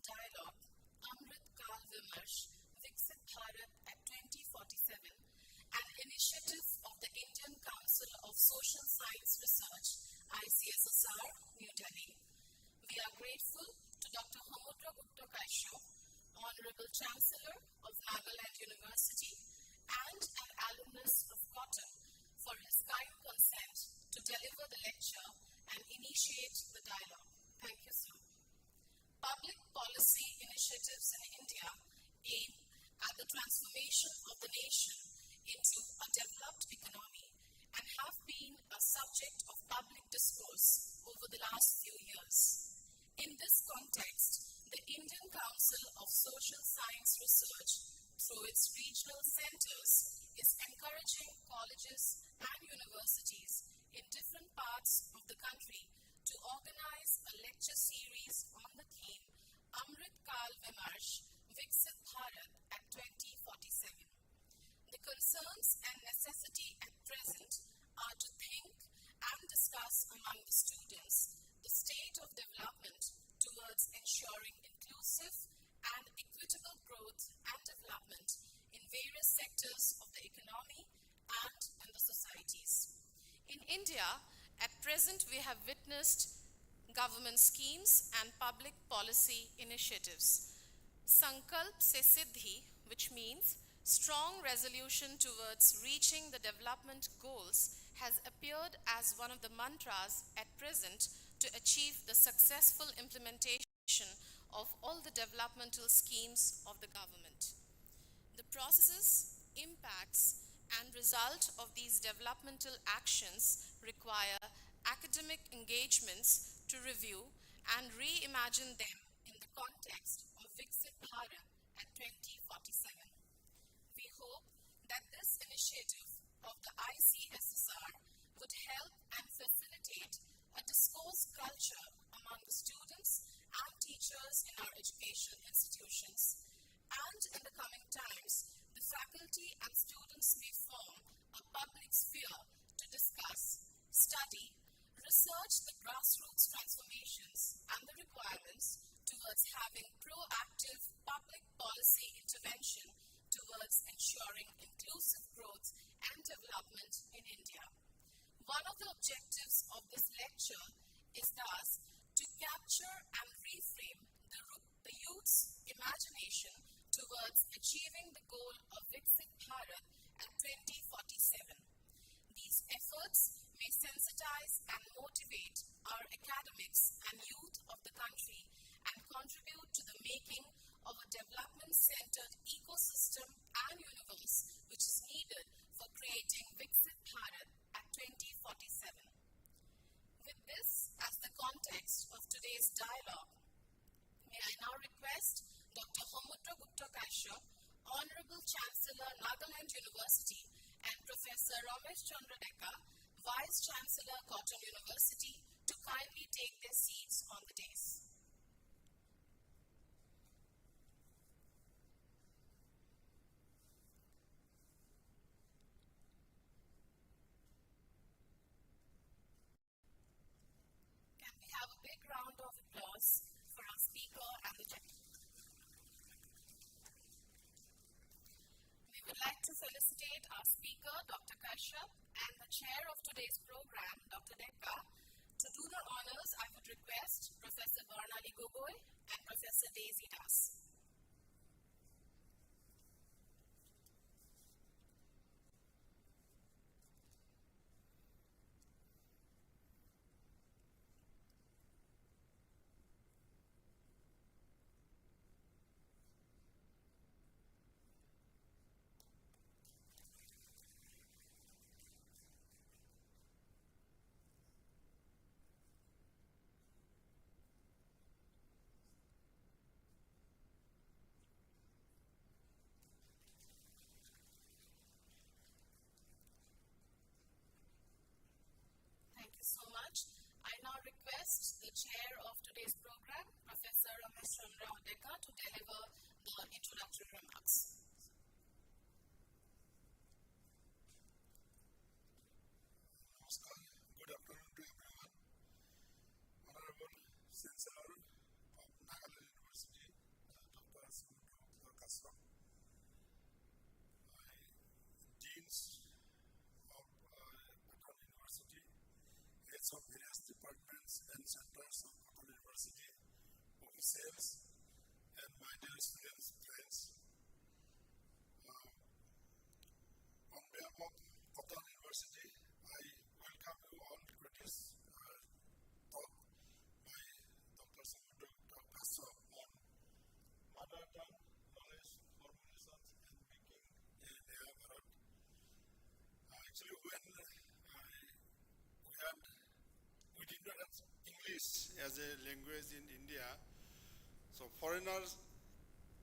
Dialogue, Amrit, Kaal, Vimarsh, Viksit Bharat at 2047, an initiative of the Indian Council of Social Science Research, ICSSR, New Delhi. We are grateful to Dr. Gupta Kashyap, Honorable Chancellor of Nagaland University and an alumnus of Cotton, for his kind consent to deliver the lecture and initiate the dialogue. Thank you, sir. Public policy initiatives in India aim at the transformation of the nation into a developed economy and have been a subject of public discourse over the last few years. In this context, the Indian Council of Social Science Research, through its regional centers, is encouraging colleges and universities in different parts of the country to organize a lecture series on the theme Amrit, Kaal, Vimarsh, Viksit Bharat at 2047. The concerns and necessity at present are to think and discuss among the students the state of development towards ensuring inclusive and equitable growth and development in various sectors of the economy and in the societies. In India, at present, we have witnessed government schemes and public policy initiatives. Sankalp se Siddhi, which means strong resolution towards reaching the development goals, has appeared as one of the mantras at present to achieve the successful implementation of all the developmental schemes of the government. The processes, impacts, and result of these developmental actions require academic engagements to review and reimagine them in the context of Viksit Bharat at 2047. We hope that this initiative of the ICSSR would help and facilitate a discourse culture among the students and teachers in our education institutions. And in the coming times, the faculty and students may form a public sphere to discuss, study, research the grassroots transformations and the requirements towards having proactive public policy intervention towards ensuring inclusive growth and development in India. One of the objectives of this lecture is thus to capture and reframe the youth's imagination towards achieving the goal of Viksit Bharat at 2047. These efforts may sensitize and motivate our academics and youth of the country and contribute to the making of a development-centered ecosystem and universe which is needed for creating Viksit Bharat at 2047. With this as the context of today's dialogue, may I now request Dr. Gupta Kashyap, Honorable Chancellor, Nagaland University, and Professor Ramesh Chandra Dekka, Vice Chancellor, Cotton University, to kindly take their seats on the dais. Can we have a big round of applause for our speaker and the judge? We would like to felicitate our speaker, Dr. Kashyap, and the chair of today's program, Dr. Dekka. To do the honors, I would request Professor Barnali Gogoi and Professor Daisy Das. Thank you so much. I now request the chair of today's program, Professor Ramesh Chandra Dekka, to deliver the introductory remarks. Namaskar. Good afternoon to everyone. Honorable Chancellor of Nagaland University, Dr. Samudra Kashyap, Deans of Cotton University, heads of various departments and centers of Cotton University, officials, and my dear students, friends. On behalf of Cotton University, I welcome you all to this talk by Dr. Samudra Kashyap on mother tongue, knowledge, formulations, and making a Naya Bharat. Actually, when we did not have English as a language in India, so foreigners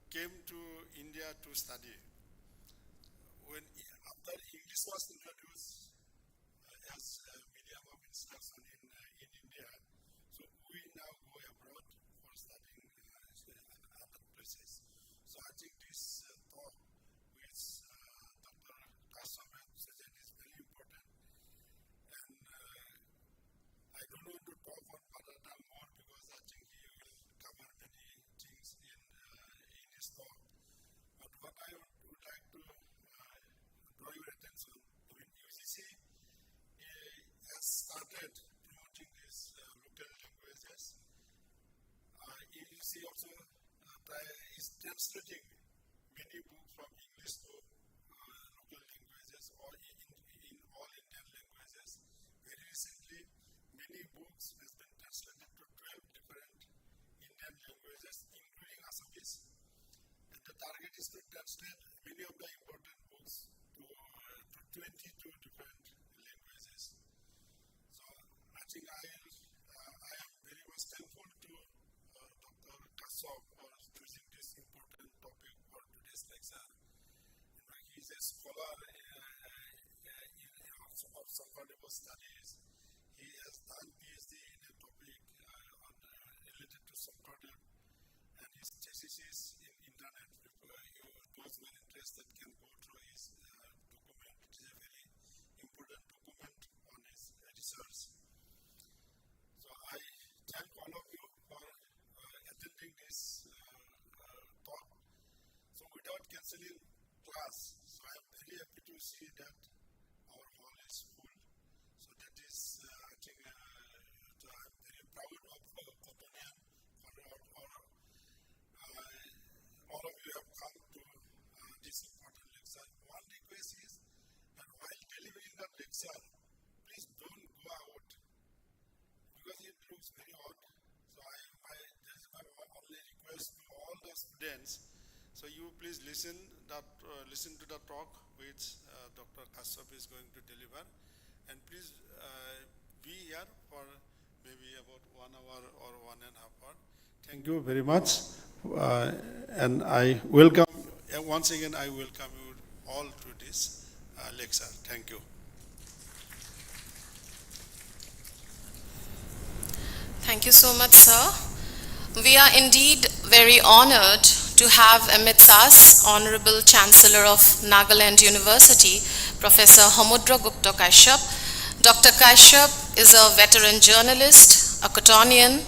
came to India to study. When after English was introduced as a medium of instruction in India, so we now go abroad for studying other places. So I think this talk which Dr. Kashyap said is very important, and I don't want to talk on mother tongue more because I think he will cover many things in his talk. But what I would like to draw your attention, UGC has started promoting these local languages. UGC also is translating many books from English to local languages or in all Indian languages. Very recently, many books has been translated to 12 different Indian languages, including Assamese. And the target is to translate many of the important books to 22 different languages. So I think I am very much thankful to Dr. Kashyap for choosing this important topic for today's lecture. He is a scholar of Hon'ble studies. He has done PhD in a topic related to Samudra, and his thesis is in internet. Those who are interested can go through his document. It is a very important document on his research. So I thank all of you for attending this talk. So without cancelling class, so I am very happy to see that our hall is full. So that So you please listen to the talk which Dr. Kashyap is going to deliver, and please be here for maybe about 1 hour or 1.5 hours. Thank you very much, and I welcome once again. I welcome you all to this lecture. Thank you. Thank you so much, sir. We are indeed very honored to have amidst us Honorable Chancellor of Nagaland University, Professor Samudra Gupta Kashyap. Dr. Kashyap is a veteran journalist, a Cottonian,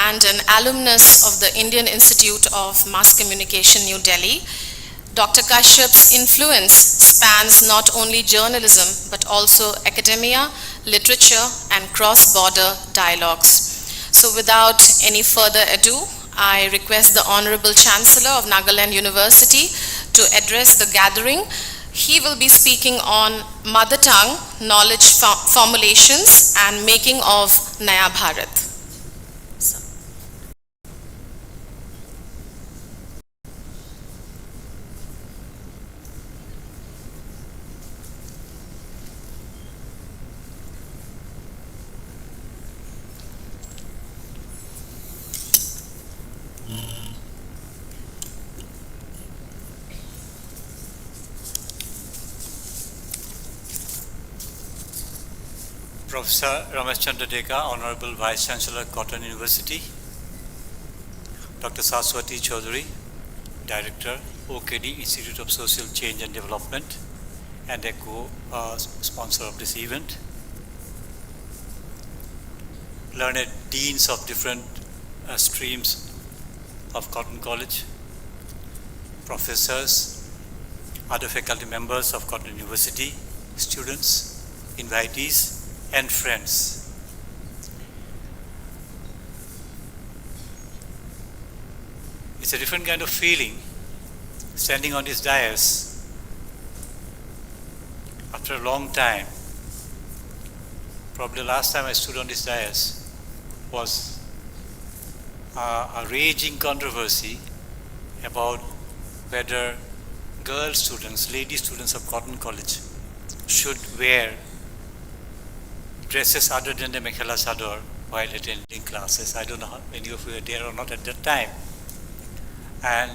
and an alumnus of the Indian Institute of Mass Communication, New Delhi. Dr. Kashyap's influence spans not only journalism but also academia, literature, and cross-border dialogues. So without any further ado, I request the Honorable Chancellor of Nagaland University to address the gathering. He will be speaking on mother tongue, knowledge formulations, and making of Naya Bharat. Professor Ramesh Chandra Deka, Honorable Vice Chancellor, Cotton University. Dr. Saswati Chaudhary, Director, OKD, Institute of Social Change and Development, and a co-sponsor of this event. Learned deans of different streams of Cotton College, professors, other faculty members of Cotton University, students, invitees, and friends. It's a different kind of feeling standing on this dais after a long time. Probably the last time I stood on this dais was a raging controversy about whether girl students, lady students of Cotton College should wear dresses other than the mekhela sador while attending classes. I don't know how many of you were there or not at that time. And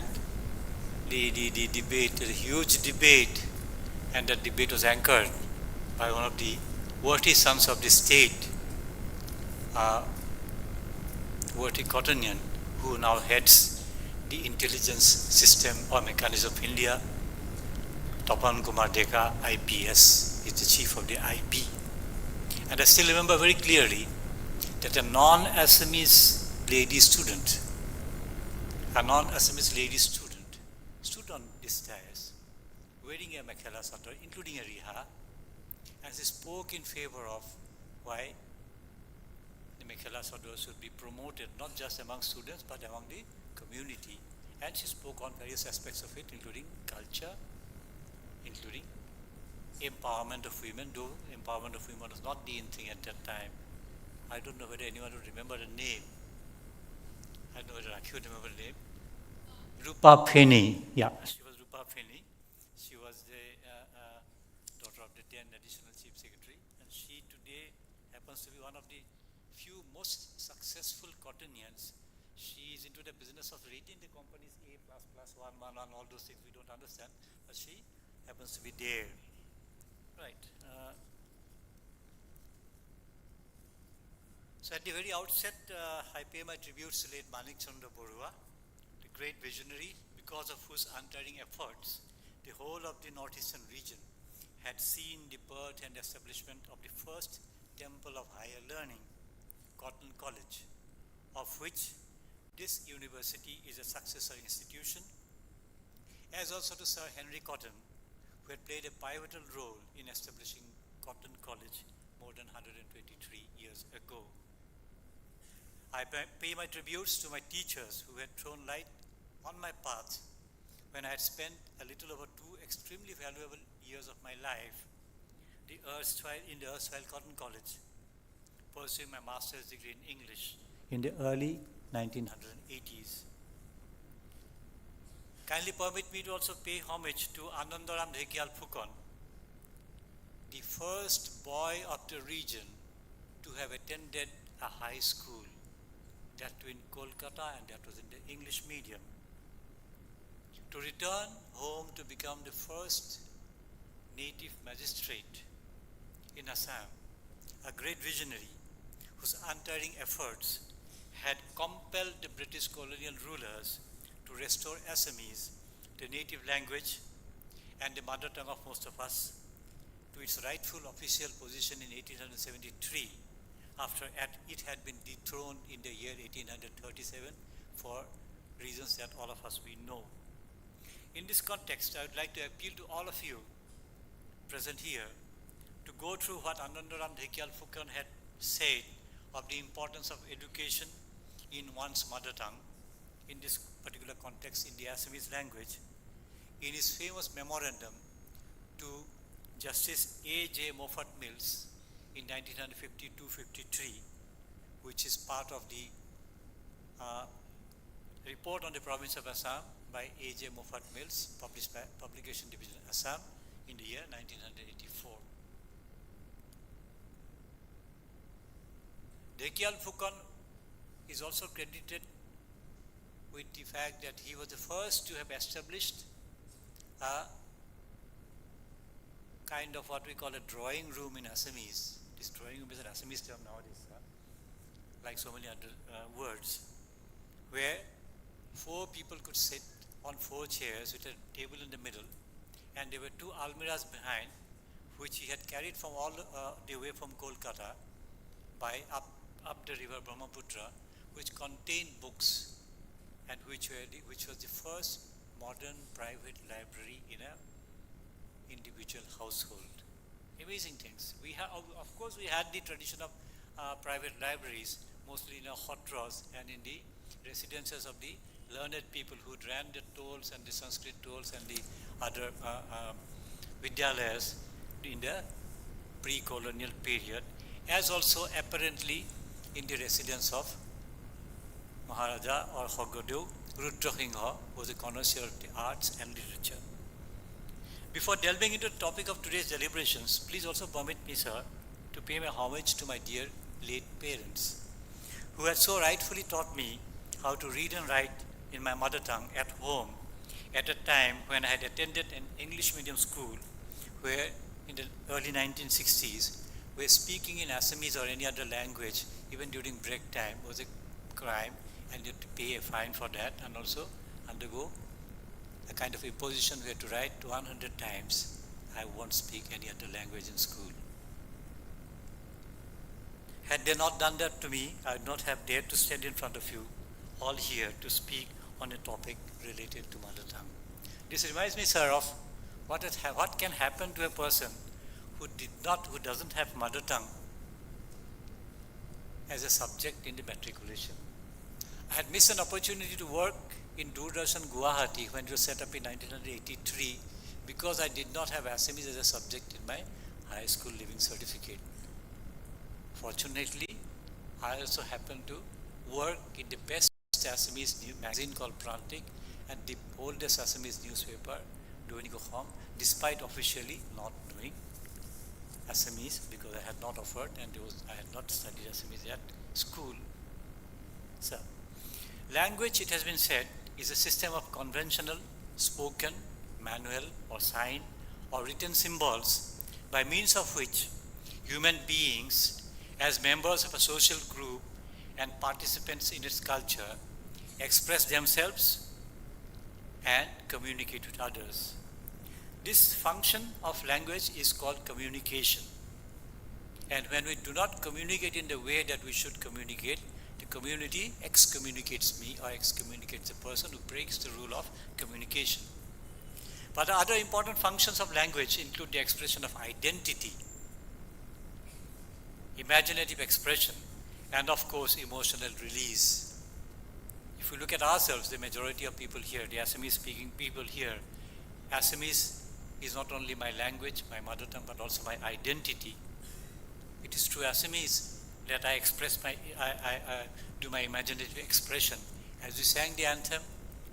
the debate, the huge debate, and that debate was anchored by one of the worthy sons of the state, worthy Cottonian, who now heads the intelligence system or mechanism of India, Tapan Kumar Deka, IPS, is the chief of the IB. And I still remember very clearly that a non-Assamese lady student, stood on this dais wearing a mekhela sador, including a riha, and she spoke in favor of why the mekhela sador should be promoted, not just among students, but among the community. And she spoke on various aspects of it, including culture, including empowerment of women, though empowerment of women was not the in thing at that time. I don't know whether anyone would remember the name. I don't know whether Rakhi would remember the name. Rupa Pheni. Yeah, she was Rupa Pheni. She was the daughter of the then additional chief secretary, and she today happens to be one of the few most successful Cottonians. She is into the business of rating the companies A++, 111, all those things we don't understand, but she happens to be there. Right. So at the very outset, I pay my tributes to late Manik Chandra Borua, the great visionary, because of whose untiring efforts the whole of the northeastern region had seen the birth and establishment of the first temple of higher learning, Cotton College, of which this university is a successor institution, as also to Sir Henry Cotton, who had played a pivotal role in establishing Cotton College more than 123 years ago. I pay my tributes to my teachers who had thrown light on my path when I had spent a little over 2 extremely valuable years of my life in the erstwhile Cotton College, pursuing my master's degree in English in the early 1980s. Kindly permit me to also pay homage to Anandaram Dhekial Phukon, the first boy of the region to have attended a high school, that too in Kolkata, and that was in the English medium. To return home to become the first native magistrate in Assam, a great visionary whose untiring efforts had compelled the British colonial rulers to restore Assamese, the native language and the mother tongue of most of us, to its rightful official position in 1873, after it had been dethroned in the year 1837 for reasons that all of us we know. In this context, I would like to appeal to all of you present here to go through what Anandaram Dhekial Phukon had said of the importance of education in one's mother tongue, in this particular context in the Assamese language, in his famous memorandum to Justice A.J. Moffat Mills in 1952-53, which is part of the report on the province of Assam by A.J. Moffat Mills, published by Publication Division Assam in the year 1984. Dhekial Phukon is also credited with the fact that he was the first to have established a kind of what we call a drawing room in Assamese. This drawing room is an Assamese term nowadays, like so many other words, where 4 people could sit on 4 chairs with a table in the middle, and there were 2 almirahs behind, which he had carried from all the way from Kolkata by up the river Brahmaputra, which contained books, and which was the first modern private library in a individual household. Amazing things. We have, of course, we had the tradition of private libraries, mostly in our hotras and in the residences of the learned people who ran the tolls and the Sanskrit tolls and the other vidyalayas in the pre-colonial period, as also apparently in the residence of Maharaja or Hogodev Rudrasingha, who was a connoisseur of the arts and literature. Before delving into the topic of today's deliberations, please also permit me, sir, to pay my homage to my dear late parents, who had so rightfully taught me how to read and write in my mother tongue at home at a time when I had attended an English medium school where in the early 1960s, where speaking in Assamese or any other language, even during break time, was a crime, and you had to pay a fine for that and also undergo a kind of imposition. We had to write 100 times, I won't speak any other language in school. Had they not done that to me, I would not have dared to stand in front of you all here to speak on a topic related to mother tongue. This reminds me, sir, of what can happen to a person who doesn't have mother tongue as a subject in the matriculation. I had missed an opportunity to work in Doordarshan Guwahati when it was set up in 1983 because I did not have Assamese as a subject in my high school living certificate. Fortunately, I also happened to work in the best Assamese magazine called Prantik and the oldest Assamese newspaper, Doiniko Khom, despite officially not knowing Assamese because I had not offered and I had not studied Assamese at school. So, language, it has been said, is a system of conventional, spoken, manual or sign or written symbols by means of which human beings as members of a social group and participants in its culture express themselves and communicate with others. This function of language is called communication. And when we do not communicate in the way that we should communicate, the community excommunicates me or excommunicates the person who breaks the rule of communication. But the other important functions of language include the expression of identity, imaginative expression, and of course emotional release. If we look at ourselves, the majority of people here, the Assamese speaking people here, Assamese is not only my language, my mother tongue, but also my identity. It is through Assamese that I express I do my imaginative expression. As we sang the anthem,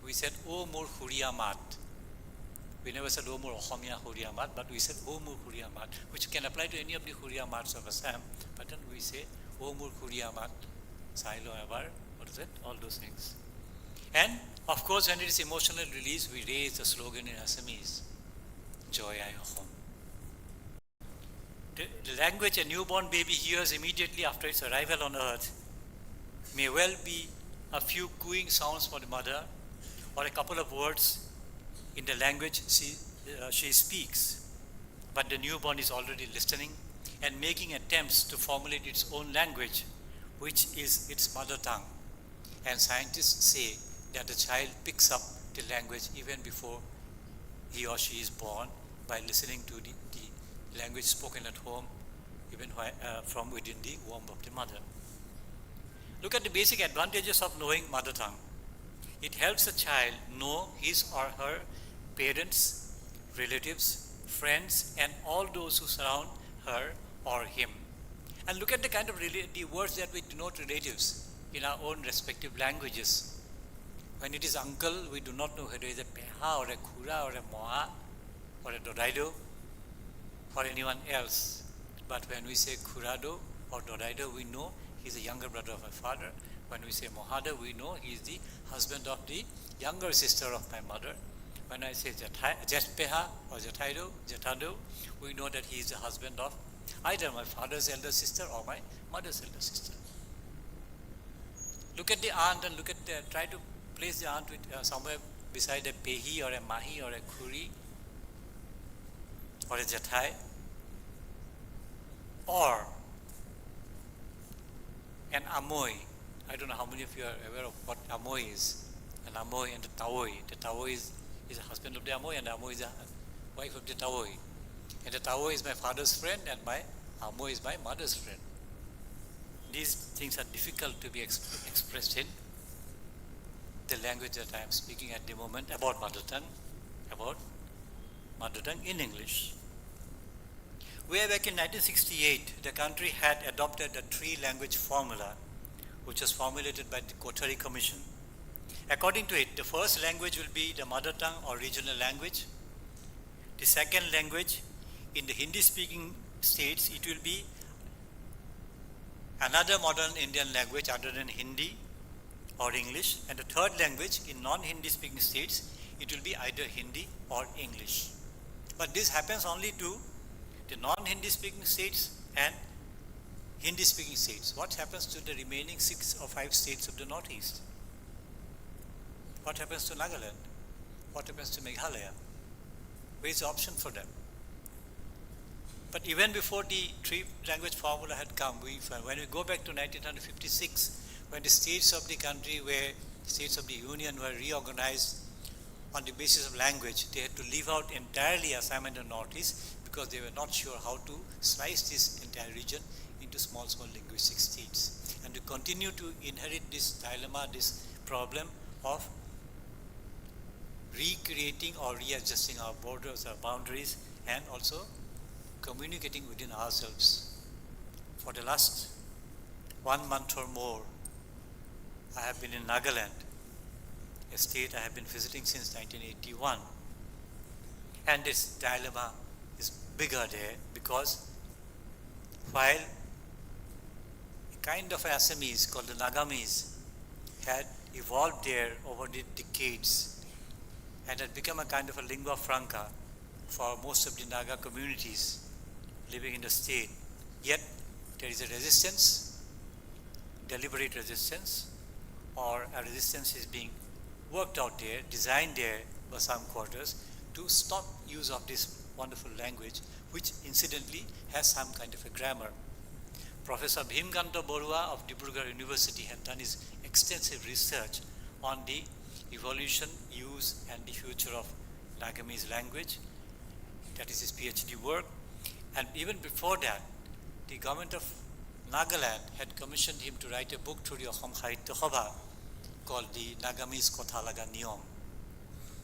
we said, O Mur Huria Mat. We never said, O Mur Ohomia Huria Mat, but we said, O Mur Huria Mat, which can apply to any of the Huria Mats of Assam. But then we say, O Mur Huria Mat, Sailo Avar, what is it? All those things. And of course, when it is emotional release, we raise the slogan in Assamese, Joy Ai Hom. The language a newborn baby hears immediately after its arrival on earth may well be a few cooing sounds for the mother or a couple of words in the language she speaks. But the newborn is already listening and making attempts to formulate its own language, which is its mother tongue. And scientists say that the child picks up the language even before he or she is born by listening to the language spoken at home, even from within the womb of the mother. Look at the basic advantages of knowing mother tongue. It helps a child know his or her parents, relatives, friends, and all those who surround her or him. And look at the kind of the words that we denote relatives in our own respective languages. When it is uncle, we do not know whether it is a peha or a khura or a moha or a dodaido or anyone else. But when we say khurado or dodaido, we know he is a younger brother of my father. When we say mohada, we know he is the husband of the younger sister of my mother. When I say jetpeha or jetado, we know that he is the husband of either my father's elder sister or my mother's elder sister. Look at the aunt and try to place the aunt with, somewhere beside a pehi or a mahi or a khuri or a jathai, or an amoy. I don't know how many of you are aware of what amoy is. An amoy and a tawoi. The tawoi is the husband of the amoy, and the amoy is the wife of the tawoi. And the tawoi is my father's friend, and my amoy is my mother's friend. These things are difficult to be expressed in the language that I am speaking at the moment about mother tongue in English. Way back in 1968, the country had adopted a three-language formula, which was formulated by the Kothari Commission. According to it, the first language will be the mother tongue or regional language. The second language, in the Hindi-speaking states, it will be another modern Indian language other than Hindi or English. And the third language, in non-Hindi speaking states, it will be either Hindi or English. But this happens only to the non-Hindi speaking states and Hindi speaking states. What happens to the remaining 6 or 5 states of the Northeast? What happens to Nagaland? What happens to Meghalaya? Where is the option for them? But even before the three-language formula had come, when we go back to 1956, when the states of the country states of the Union were reorganized on the basis of language, they had to leave out entirely Assam and the Northeast because they were not sure how to slice this entire region into small linguistic states. And to continue to inherit this dilemma, this problem of recreating or readjusting our borders, our boundaries, and also communicating within ourselves. For the last 1 month or more, I have been in Nagaland, a state I have been visiting since 1981. And this dilemma is bigger there because while a kind of Assamese called the Nagamese had evolved there over the decades and had become a kind of a lingua franca for most of the Naga communities living in the state, yet there is a resistance, deliberate resistance, or a resistance is being worked out there, designed there by some quarters to stop use of this wonderful language, which incidentally has some kind of a grammar. Professor Bhimkanta Borua of Dibrugarh University had done his extensive research on the evolution, use, and the future of Nagamese language. That is his PhD work. And even before that, the government of Nagaland had commissioned him to write a book through the Ahom Sahitya Sabha called the Nagamese Kothalaga Niyom.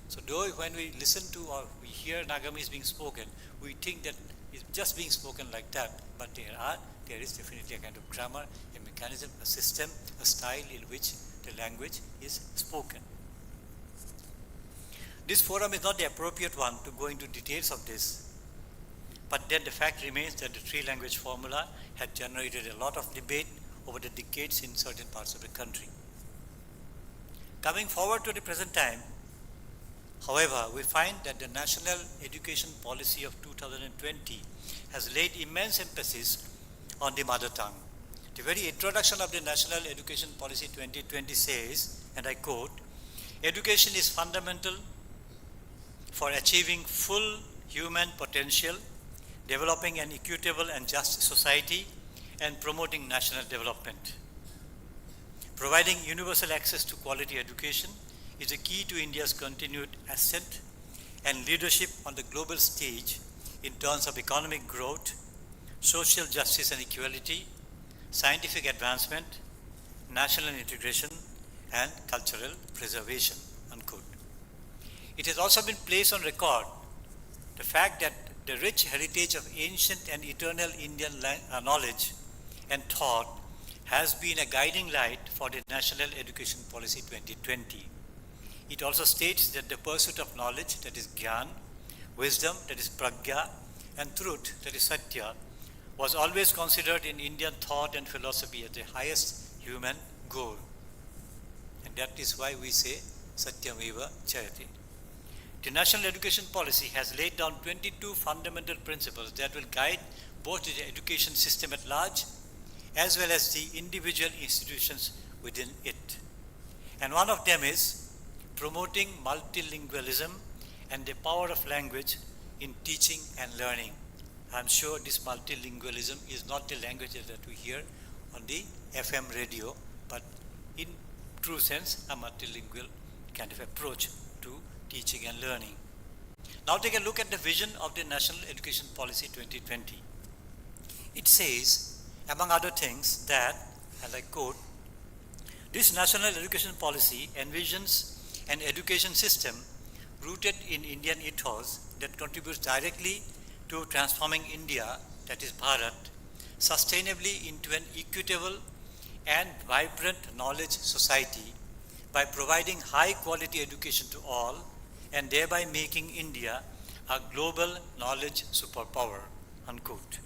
So though when we listen to or we hear Nagamese being spoken, we think that it's just being spoken like that, but there is definitely a kind of grammar, a mechanism, a system, a style in which the language is spoken. This forum is not the appropriate one to go into details of this, but then the fact remains that the three-language formula had generated a lot of debate over the decades in certain parts of the country. Coming forward to the present time, however, we find that the National Education Policy of 2020 has laid immense emphasis on the mother tongue. The very introduction of the National Education Policy 2020 says, and I quote, "Education is fundamental for achieving full human potential, developing an equitable and just society, and promoting national development. Providing universal access to quality education is a key to India's continued ascent and leadership on the global stage in terms of economic growth, social justice and equality, scientific advancement, national integration, and cultural preservation," unquote. It has also been placed on record the fact that the rich heritage of ancient and eternal Indian knowledge and thought has been a guiding light for the National Education Policy 2020. It also states that the pursuit of knowledge, that is Gyan, wisdom, that is Pragya, and truth, that is Satya, was always considered in Indian thought and philosophy as the highest human goal. And that is why we say Satyameva Jayate. The National Education Policy has laid down 22 fundamental principles that will guide both the education system at large as well as the individual institutions within it. And one of them is promoting multilingualism and the power of language in teaching and learning. I'm sure this multilingualism is not the language that we hear on the FM radio, but in true sense, a multilingual kind of approach to teaching and learning. Now take a look at the vision of the National Education Policy 2020. It says, among other things, that, and I quote, "This National Education Policy envisions an education system rooted in Indian ethos that contributes directly to transforming India, that is Bharat, sustainably into an equitable and vibrant knowledge society by providing high quality education to all and thereby making India a global knowledge superpower," unquote.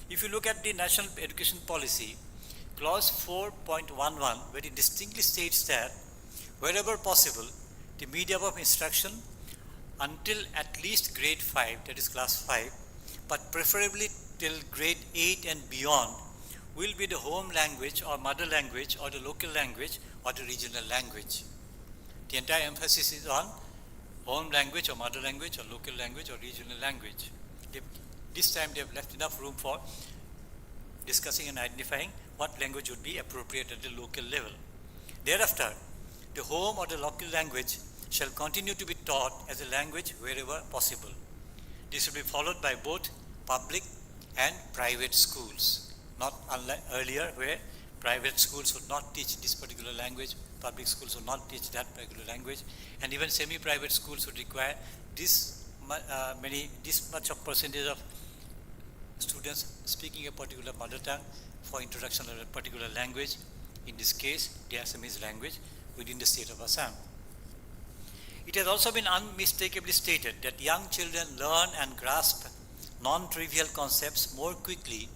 If you look at the National Education Policy, Clause 4.11 very distinctly states that wherever possible, the medium of instruction until at least grade 5, that is class 5, but preferably till grade 8 and beyond, will be the home language or mother language or the local language or the regional language. The entire emphasis is on home language or mother language or local language or regional language. This time they have left enough room for discussing and identifying what language would be appropriate at the local level. Thereafter, the home or the local language shall continue to be taught as a language wherever possible. This will be followed by both public and private schools, not unlike earlier where private schools would not teach this particular language, public schools would not teach that particular language, and even semi-private schools would require this much of percentage of students speaking a particular mother tongue for introduction of a particular language, in this case the Assamese language within the state of Assam. It has also been unmistakably stated that young children learn and grasp non-trivial concepts more quickly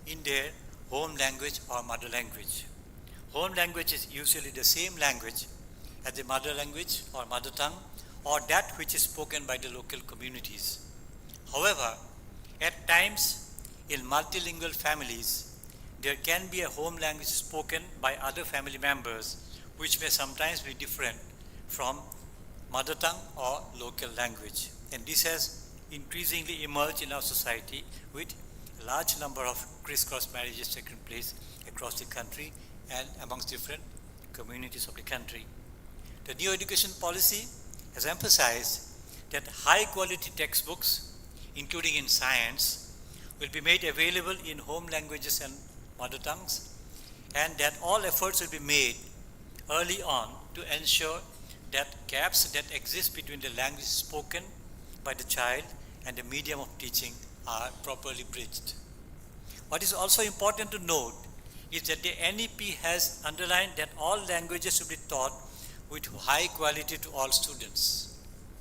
in their home language or mother language. Home language is usually the same language as the mother language or mother tongue or that which is spoken by the local communities. However, at times in multilingual families, there can be a home language spoken by other family members which may sometimes be different from mother tongue or local language. And this has increasingly emerged in our society with a large number of crisscross marriages taking place across the country and amongst different communities of the country. The new education policy has emphasized that high quality textbooks, including in science, will be made available in home languages and mother tongues, and that all efforts will be made early on to ensure that gaps that exist between the language spoken by the child and the medium of teaching are properly bridged. What is also important to note is that the NEP has underlined that all languages should be taught with high quality to all students.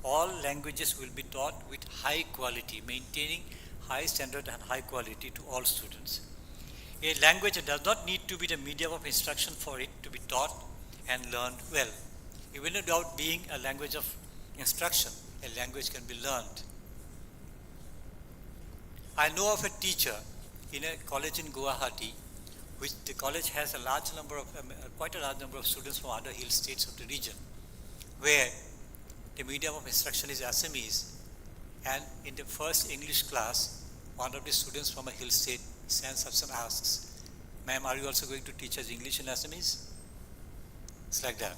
all languages will be taught with high quality, maintaining high standard and high quality to all students. A language does not need to be the medium of instruction for it to be taught and learned well. Even without being a language of instruction, a language can be learned. I know of a teacher in a college in Guwahati, which the college has a large number of, quite a large number of students from other hill states of the region, where the medium of instruction is Assamese, and in the first English class, one of the students from a hill state stands up and asks, "Ma'am, are you also going to teach us English and Assamese?" It's like that.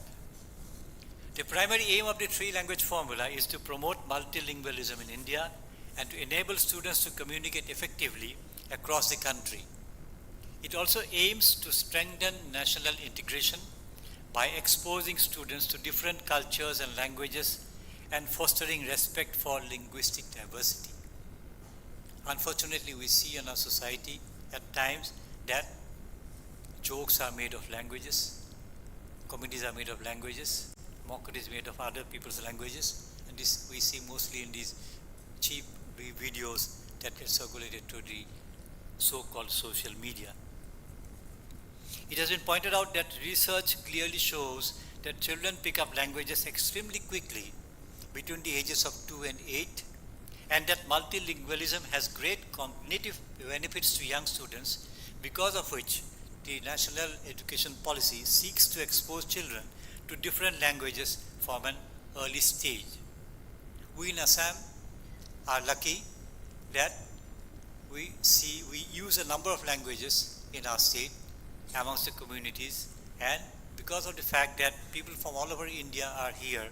The primary aim of the three-language formula is to promote multilingualism in India and to enable students to communicate effectively across the country. It also aims to strengthen national integration by exposing students to different cultures and languages and fostering respect for linguistic diversity. Unfortunately, we see in our society at times that jokes are made of languages, comedies are made of languages, mockery is made of other people's languages, and this we see mostly in these cheap videos that get circulated to the so-called social media. It has been pointed out that research clearly shows that children pick up languages extremely quickly between the ages of 2 and 8, and that multilingualism has great cognitive benefits to young students, because of which the National Education Policy seeks to expose children to different languages from an early stage. We in Assam are lucky that we use a number of languages in our state amongst the communities, and because of the fact that people from all over India are here,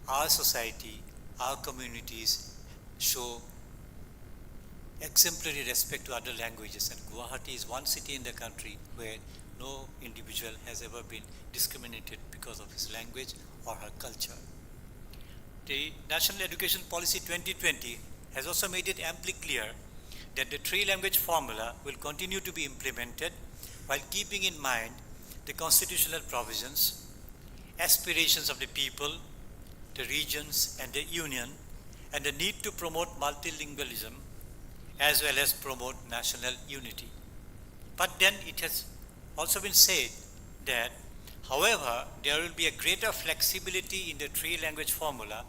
our society, our communities show exemplary respect to other languages, and Guwahati is one city in the country where no individual has ever been discriminated because of his language or her culture. The National Education Policy 2020 has also made it amply clear that the three-language formula will continue to be implemented while keeping in mind the constitutional provisions, aspirations of the people, the regions and the union, and the need to promote multilingualism as well as promote national unity. But then it has also been said that, however, there will be a greater flexibility in the three-language formula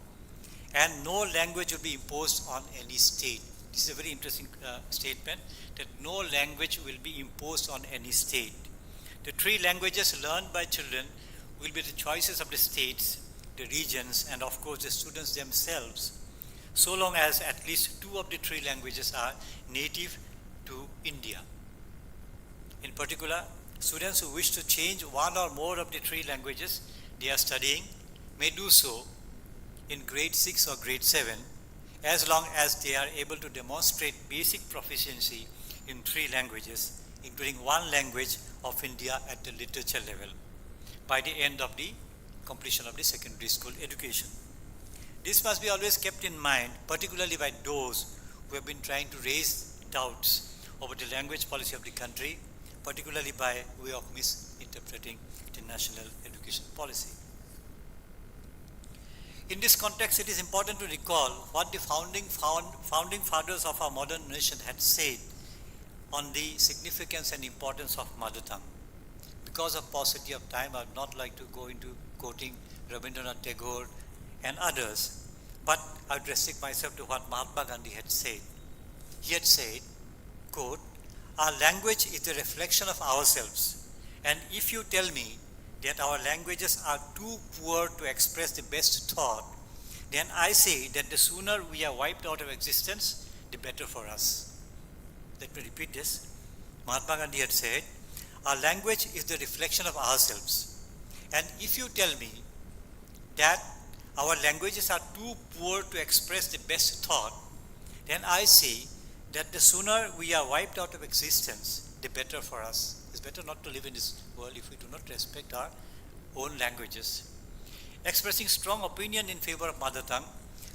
and no language will be imposed on any state. This is a very interesting statement, that no language will be imposed on any state. The three languages learned by children will be the choices of the states, the regions, and of course the students themselves, so long as at least two of the three languages are native to India. In particular, students who wish to change one or more of the three languages they are studying may do so in grade 6 or grade 7, as long as they are able to demonstrate basic proficiency in three languages, including one language of India at the literature level, by the end of the completion of the secondary school education. This must be always kept in mind, particularly by those who have been trying to raise doubts over the language policy of the country, particularly by way of misinterpreting the national education policy. In this context, it is important to recall what the founding fathers of our modern nation had said on the significance and importance of mother tongue. Because of paucity of time, I would not like to go into quoting Rabindranath Tagore and others, but I would restrict myself to what Mahatma Gandhi had said. He had said, quote, "Our language is the reflection of ourselves, and if you tell me that our languages are too poor to express the best thought, then I say that the sooner we are wiped out of existence, the better for us." Let me repeat this. Mahatma Gandhi had said, "Our language is the reflection of ourselves, and if you tell me that our languages are too poor to express the best thought, then I say that the sooner we are wiped out of existence, the better for us." It's better not to live in this world if we do not respect our own languages. Expressing strong opinion in favor of mother tongue,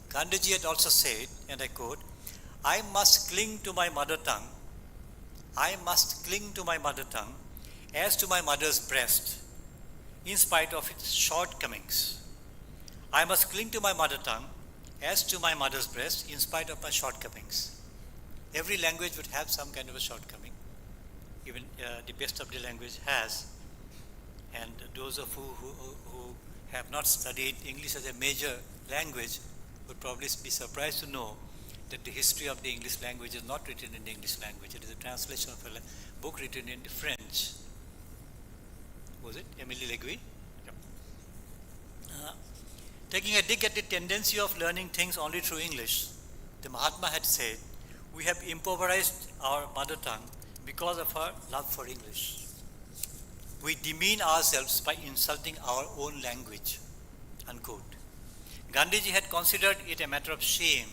Gandhiji had also said, and I quote, "I must cling to my mother tongue. I must cling to my mother tongue as to my mother's breast, in spite of its shortcomings. I must cling to my mother tongue as to my mother's breast in spite of my shortcomings. Every language would have some kind of a shortcoming. Even the best of the language has. And those of who have not studied English as a major language would probably be surprised to know that the history of the English language is not written in the English language. It is a translation of a book written in French. Was it Émile Leguy? Yep. Taking a dig at the tendency of learning things only through English, the Mahatma had said, we have impoverished our mother tongue because of our love for English. We demean ourselves by insulting our own language, unquote. Gandhiji had considered it a matter of shame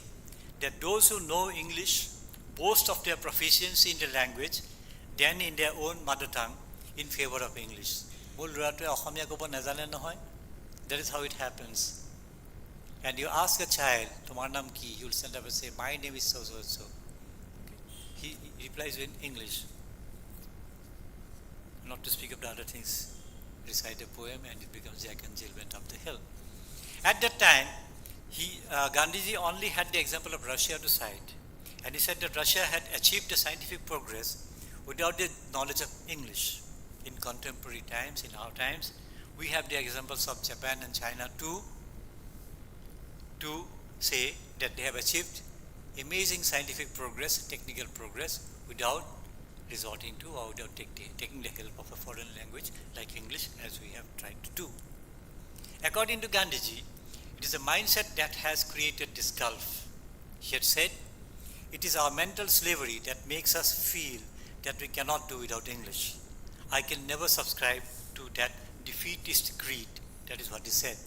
that those who know English boast of their proficiency in the language than in their own mother tongue in favor of English. That is how it happens. And you ask a child, "Tomar naam ki?" He will stand up and say, "My name is so so so." Okay. He replies in English. Not to speak of the other things. Recite a poem and it becomes Jack and Jill went up the hill. At that time, Gandhiji only had the example of Russia to cite. And he said that Russia had achieved a scientific progress without the knowledge of English. In contemporary times, in our times, we have the examples of Japan and China too, to say that they have achieved amazing scientific progress, technical progress, without resorting to or without taking the help of a foreign language like English, as we have tried to do. According to Gandhiji, it is a mindset that has created this gulf. He had said, it is our mental slavery that makes us feel that we cannot do without English. I can never subscribe to that defeatist creed. That is what he said.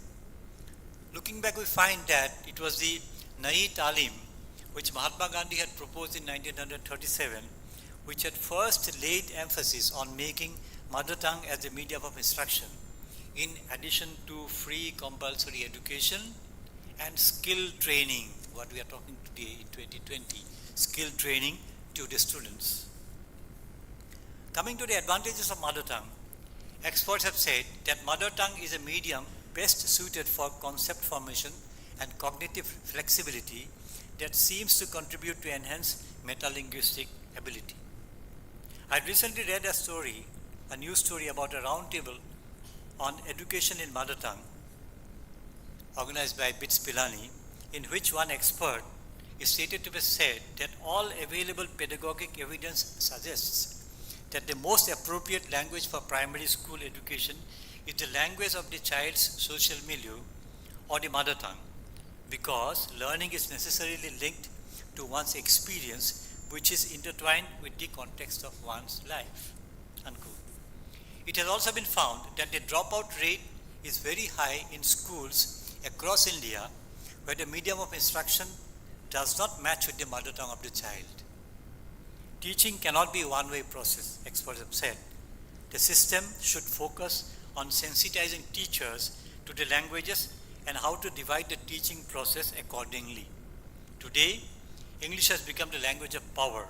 Looking back, we find that it was the Nayi Talim, which Mahatma Gandhi had proposed in 1937, which had first laid emphasis on making mother tongue as a medium of instruction, in addition to free compulsory education and skill training, what we are talking today in 2020, skill training to the students. Coming to the advantages of mother tongue, experts have said that mother tongue is a medium best suited for concept formation and cognitive flexibility that seems to contribute to enhance metalinguistic ability. I recently read a news story about a roundtable on education in mother tongue, organized by BITS Pilani, in which one expert is stated to have said that all available pedagogic evidence suggests that the most appropriate language for primary school education is the language of the child's social milieu or the mother tongue, because learning is necessarily linked to one's experience, which is intertwined with the context of one's life, unquote. It has also been found that the dropout rate is very high in schools across India where the medium of instruction does not match with the mother tongue of the child. Teaching cannot be a one-way process, experts have said. The system should focus on sensitizing teachers to the languages and how to divide the teaching process accordingly. Today, English has become the language of power.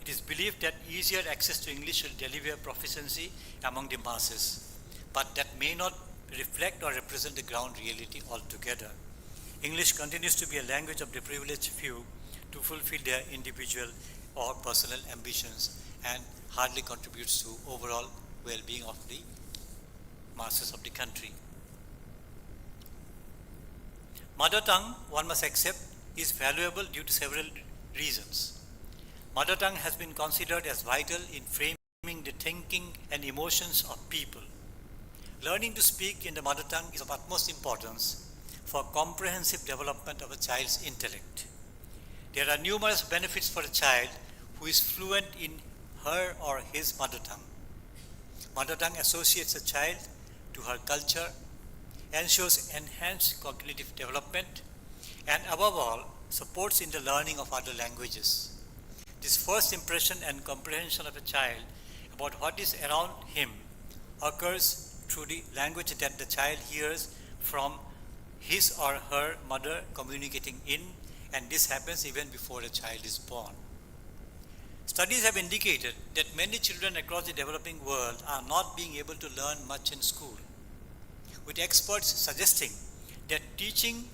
It is believed that easier access to English will deliver proficiency among the masses, but that may not reflect or represent the ground reality altogether. English continues to be a language of the privileged few to fulfill their individual or personal ambitions and hardly contributes to overall well-being of the masses of the country. Mother tongue, one must accept, is valuable due to several reasons. Mother tongue has been considered as vital in framing the thinking and emotions of people. Learning to speak in the mother tongue is of utmost importance for comprehensive development of a child's intellect. There are numerous benefits for a child who is fluent in her or his mother tongue. Mother tongue associates a child to her culture, ensures enhanced cognitive development, and above all, supports in the learning of other languages. This first impression and comprehension of a child about what is around him occurs through the language that the child hears from his or her mother communicating in, and this happens even before a child is born. Studies have indicated that many children across the developing world are not being able to learn much in school, with experts suggesting that teaching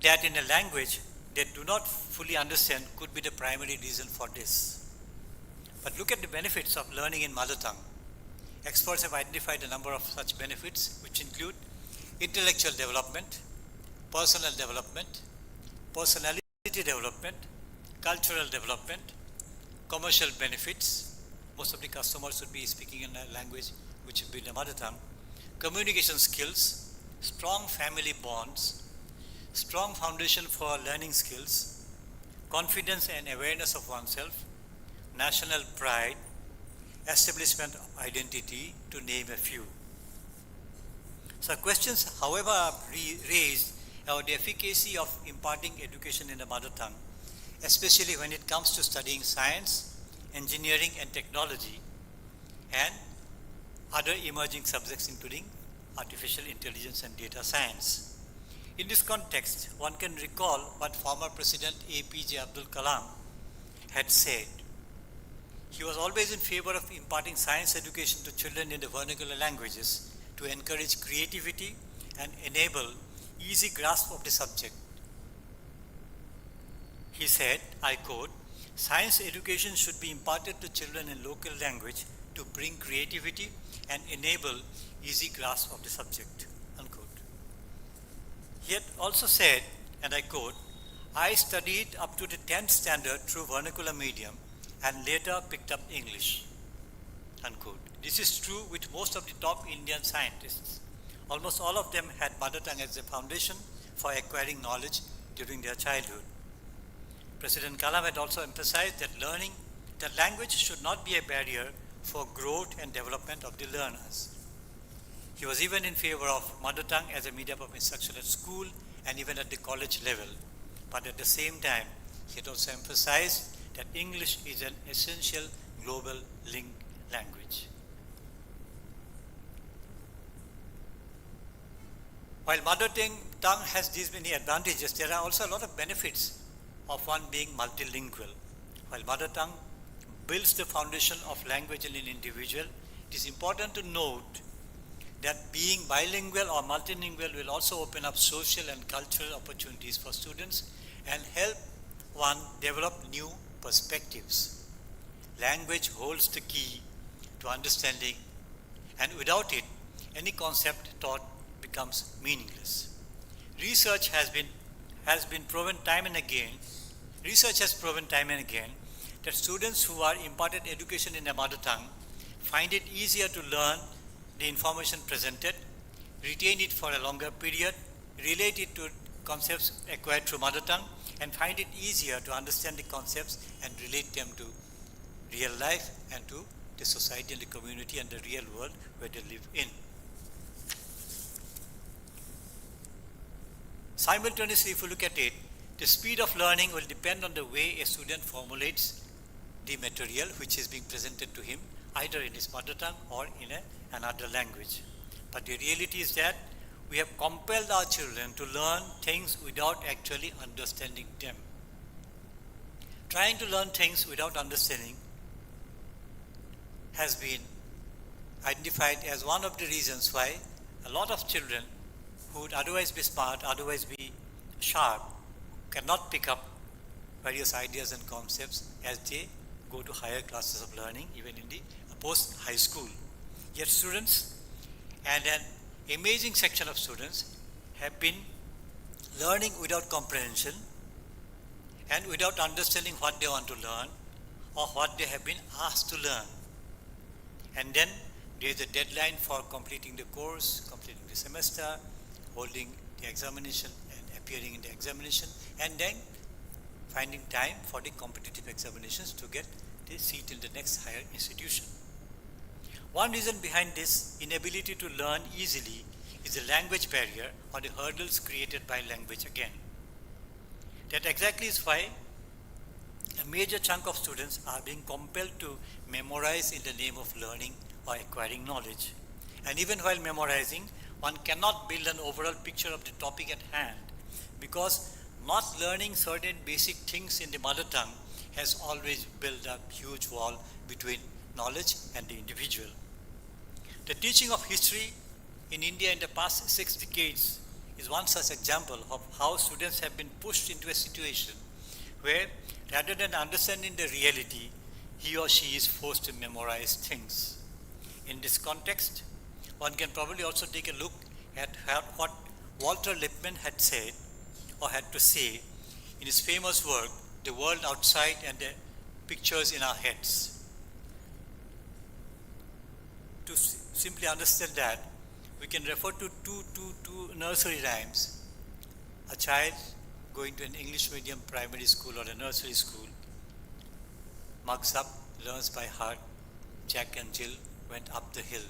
that in a language they do not fully understand could be the primary reason for this. But look at the benefits of learning in mother tongue. Experts have identified a number of such benefits, which include intellectual development, personal development, personality development, cultural development, commercial benefits. Most of the customers would be speaking in a language which would be the mother tongue. Communication skills, strong family bonds, strong foundation for learning skills, confidence and awareness of oneself, national pride, establishment of identity, to name a few. So questions, however, are raised about the efficacy of imparting education in the mother tongue, especially when it comes to studying science, engineering and technology, and other emerging subjects including artificial intelligence and data science. In this context, one can recall what former President APJ Abdul Kalam had said. He was always in favor of imparting science education to children in the vernacular languages to encourage creativity and enable easy grasp of the subject. He said, I quote, "Science education should be imparted to children in local language to bring creativity and enable easy grasp of the subject," unquote. He had also said, and I quote, "I studied up to the 10th standard through vernacular medium and later picked up English," unquote. This is true with most of the top Indian scientists. Almost all of them had mother tongue as the foundation for acquiring knowledge during their childhood. President Kalam had also emphasized that language should not be a barrier for growth and development of the learners. He was even in favor of mother tongue as a medium of instruction at school and even at the college level. But at the same time, he had also emphasized that English is an essential global link language. While mother tongue has these many advantages, there are also a lot of benefits of one being multilingual. While mother tongue builds the foundation of language in an individual, it is important to note that being bilingual or multilingual will also open up social and cultural opportunities for students and help one develop new perspectives. Language holds the key to understanding, and without it, any concept taught becomes meaningless. Research has proven time and again that students who are imparted education in their mother tongue find it easier to learn the information presented, retain it for a longer period, relate it to concepts acquired through mother tongue, and find it easier to understand the concepts and relate them to real life and to the society and the community and the real world where they live in. Simultaneously, if you look at it, the speed of learning will depend on the way a student formulates the material which is being presented to him, either in his mother tongue or in another language. But the reality is that we have compelled our children to learn things without actually understanding them. Trying to learn things without understanding has been identified as one of the reasons why a lot of children who would otherwise be smart, otherwise be sharp, cannot pick up various ideas and concepts as they go to higher classes of learning, even in the post-high school. Yet students, and an amazing section of students, have been learning without comprehension and without understanding what they want to learn or what they have been asked to learn. And then there is a deadline for completing the course, completing the semester, holding the examination and appearing in the examination, and then finding time for the competitive examinations to get the seat in the next higher institution. One reason behind this inability to learn easily is the language barrier or the hurdles created by language again. That exactly is why a major chunk of students are being compelled to memorize in the name of learning or acquiring knowledge. And even while memorizing, one cannot build an overall picture of the topic at hand because not learning certain basic things in the mother tongue has always built a huge wall between knowledge and the individual. The teaching of history, in India in the past 6 decades is one such example of how students have been pushed into a situation where rather than understanding the reality, he or she is forced to memorize things. In this context, one can probably also take a look at what Walter Lippmann had said or had to say in his famous work, The World Outside and the Pictures in Our Heads. To simply understand that, we can refer to two nursery rhymes. A child going to an English medium primary school or a nursery school mugs up, learns by heart, Jack and Jill went up the hill.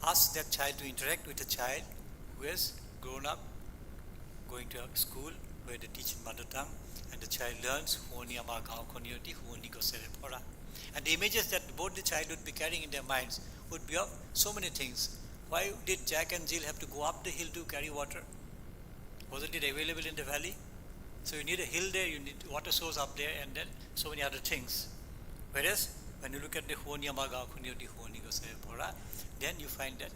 Ask that child to interact with a child who has grown up going to a school where they teach mother tongue, and the child learns Huoni Amar Gaon Community, Huoni Gosere Pora. And the images that both the child would be carrying in their minds would be of so many things. Why did Jack and Jill have to go up the hill to carry water? Wasn't it available in the valley? So you need a hill there, you need water source up there, and then so many other things. Whereas when you look at the Huoni Amar Gaon Community, Huoni Gosere Pora, then you find that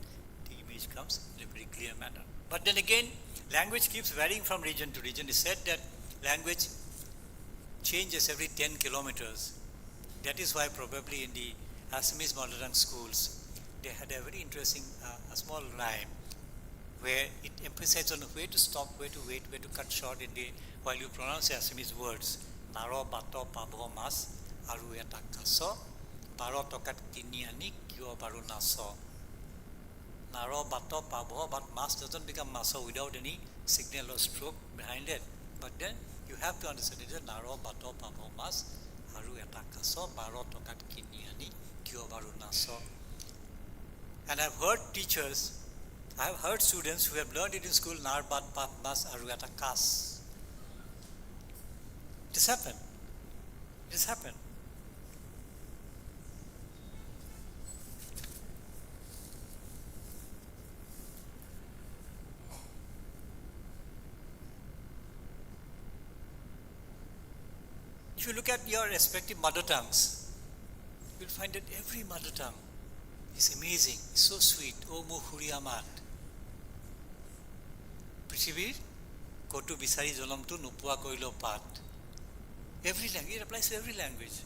the image comes in a very clear manner. But then again, language keeps varying from region to region. It's said that language changes every 10 kilometers. That is why probably in the Assamese mother tongue schools, they had a very interesting, a small rhyme where it emphasizes on where to stop, where to wait, where to cut short while you pronounce the Assamese words. Naro bato pabho mas aru eta kaso baro tokat kiniani kyo baru naso. Naro bato pabho, but mas doesn't become maso without any signal or stroke behind it. But then you have to understand it is naro bato pabho mas aru eta kaso baro tokat kiniani kyo baru naso. And I've heard teachers, I've heard students who have learned it in school, nar bat pap mas aru eta kas. This happened. This happened. If you look at your respective mother tongues, you'll find that every mother tongue is amazing, it's so sweet. O Muhuri Amat. Prithivir, Kotu Bisari Zonamtu Nupua Koilo Pat. Every language, it applies to every language.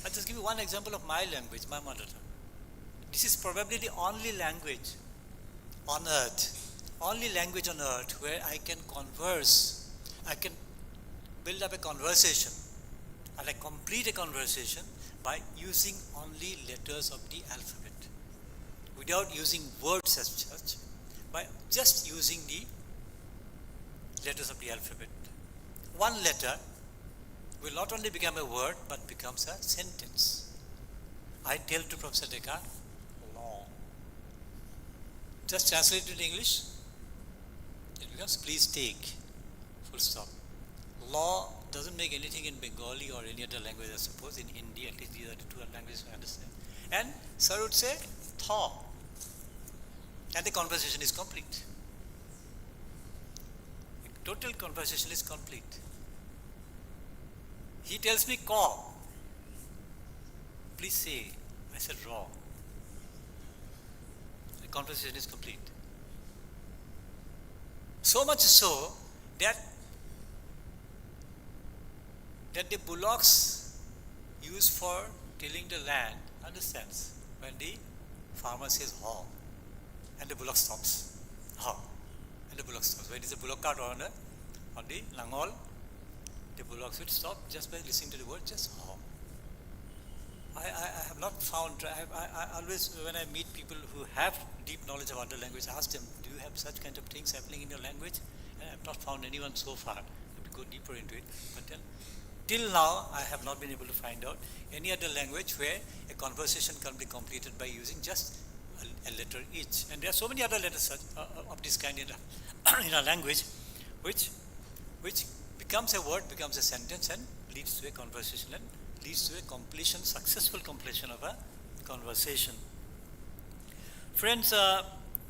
I'll just give you one example of my language, my mother tongue. This is probably the only language on earth where I can converse, I can build up a conversation, and I complete a conversation by using only letters of the alphabet, without using words as such, by just using the letters of the alphabet. One letter will not only become a word, but becomes a sentence. I tell to Professor Descartes, law. Just translate it in English, it becomes please take, full stop. Law doesn't make anything in Bengali or any other language, I suppose. In Hindi, at least these are the two languages we understand. And sir would say, thaw. And the conversation is complete. The total conversation is complete. He tells me, call. Please say. I said, raw. The conversation is complete. So much so that the bullocks used for tilling the land understands when the farmer says haw and the bullock stops. Haw. And the bullock stops. When it's a bullock cart on the langol, the bullocks would stop just by listening to the word, just haw. I have not found, I always, when I meet people who have deep knowledge of other language, I ask them, do you have such kind of things happening in your language? And I have not found anyone so far. I have to go deeper into it. But then, till now, I have not been able to find out any other language where a conversation can be completed by using just a letter each. And there are so many other letters of this kind in our language, which becomes a word, becomes a sentence, and leads to a conversation and leads to a completion, successful completion of a conversation. Friends,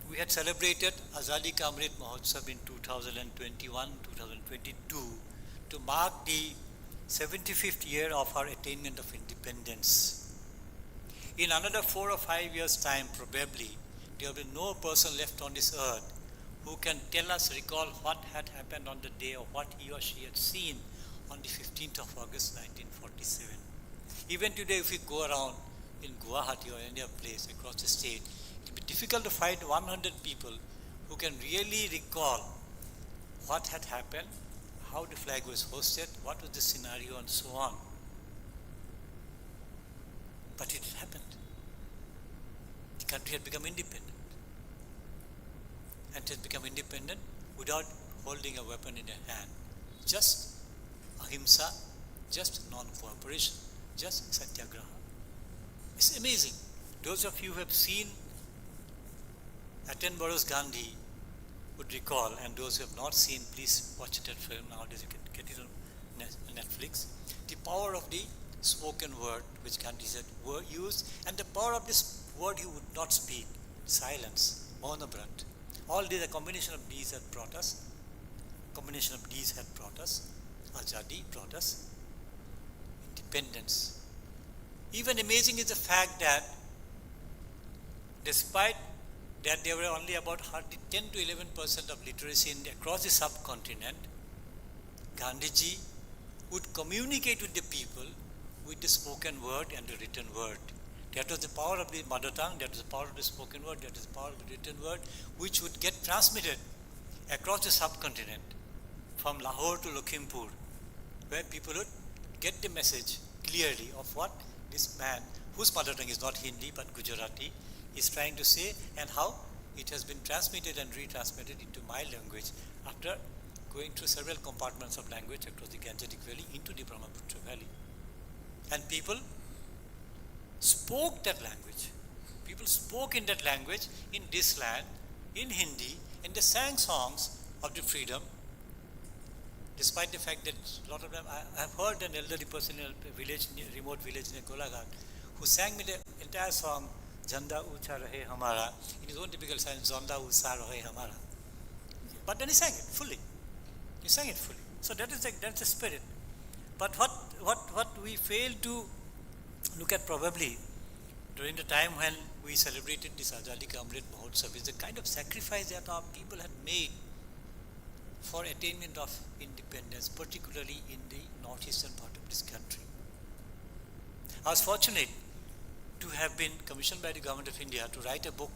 we had celebrated Azadi Ka Amrit Mahotsav in 2021-2022 to mark the 75th year of our attainment of independence. In another 4 or 5 years' time, probably, there will be no person left on this earth who can tell us, recall what had happened on the day or what he or she had seen on the 15th of August 1947. Even today, if we go around in Guwahati or any other place across the state, it will be difficult to find 100 people who can really recall what had happened, how the flag was hoisted, what was the scenario, and so on. But it happened. The country had become independent. And it has become independent without holding a weapon in a hand. Just ahimsa, just non-cooperation, just satyagraha. It's amazing. Those of you who have seen Attenborough's Gandhi would recall, and those who have not seen, please watch that film. Nowadays you can get it on Netflix. The power of the spoken word, which Gandhi said, were used, and the power of this word he would not speak, silence, Maunabrant. All these, a combination of these had brought us, Azadi brought us independence. Even amazing is the fact that despite that there were only about hardly 10 to 11% of literacy across the subcontinent, Gandhiji would communicate with the people with the spoken word and the written word. That was the power of the mother tongue, that was the power of the spoken word, that was the power of the written word, which would get transmitted across the subcontinent from Lahore to Lakhimpur, where people would get the message clearly of what this man, whose mother tongue is not Hindi but Gujarati, is trying to say, and how it has been transmitted and retransmitted into my language after going through several compartments of language across the Gangetic Valley into the Brahmaputra Valley. And people spoke that language. People spoke in that language in this land, in Hindi, and they sang songs of the freedom, despite the fact that a lot of them, I have heard an elderly person in a village, remote village near Golaghat, who sang me the entire song, Janda Ucha Rahe Hamara, in his own typical style, Janda Ucha Rahe Hamara. But then he sang it fully. So that's the spirit. But what we fail to look at probably during the time when we celebrated this Azadi Ka Amrit Mahotsav is the kind of sacrifice that our people had made for attainment of independence, particularly in the northeastern part of this country. I was fortunate to have been commissioned by the Government of India to write a book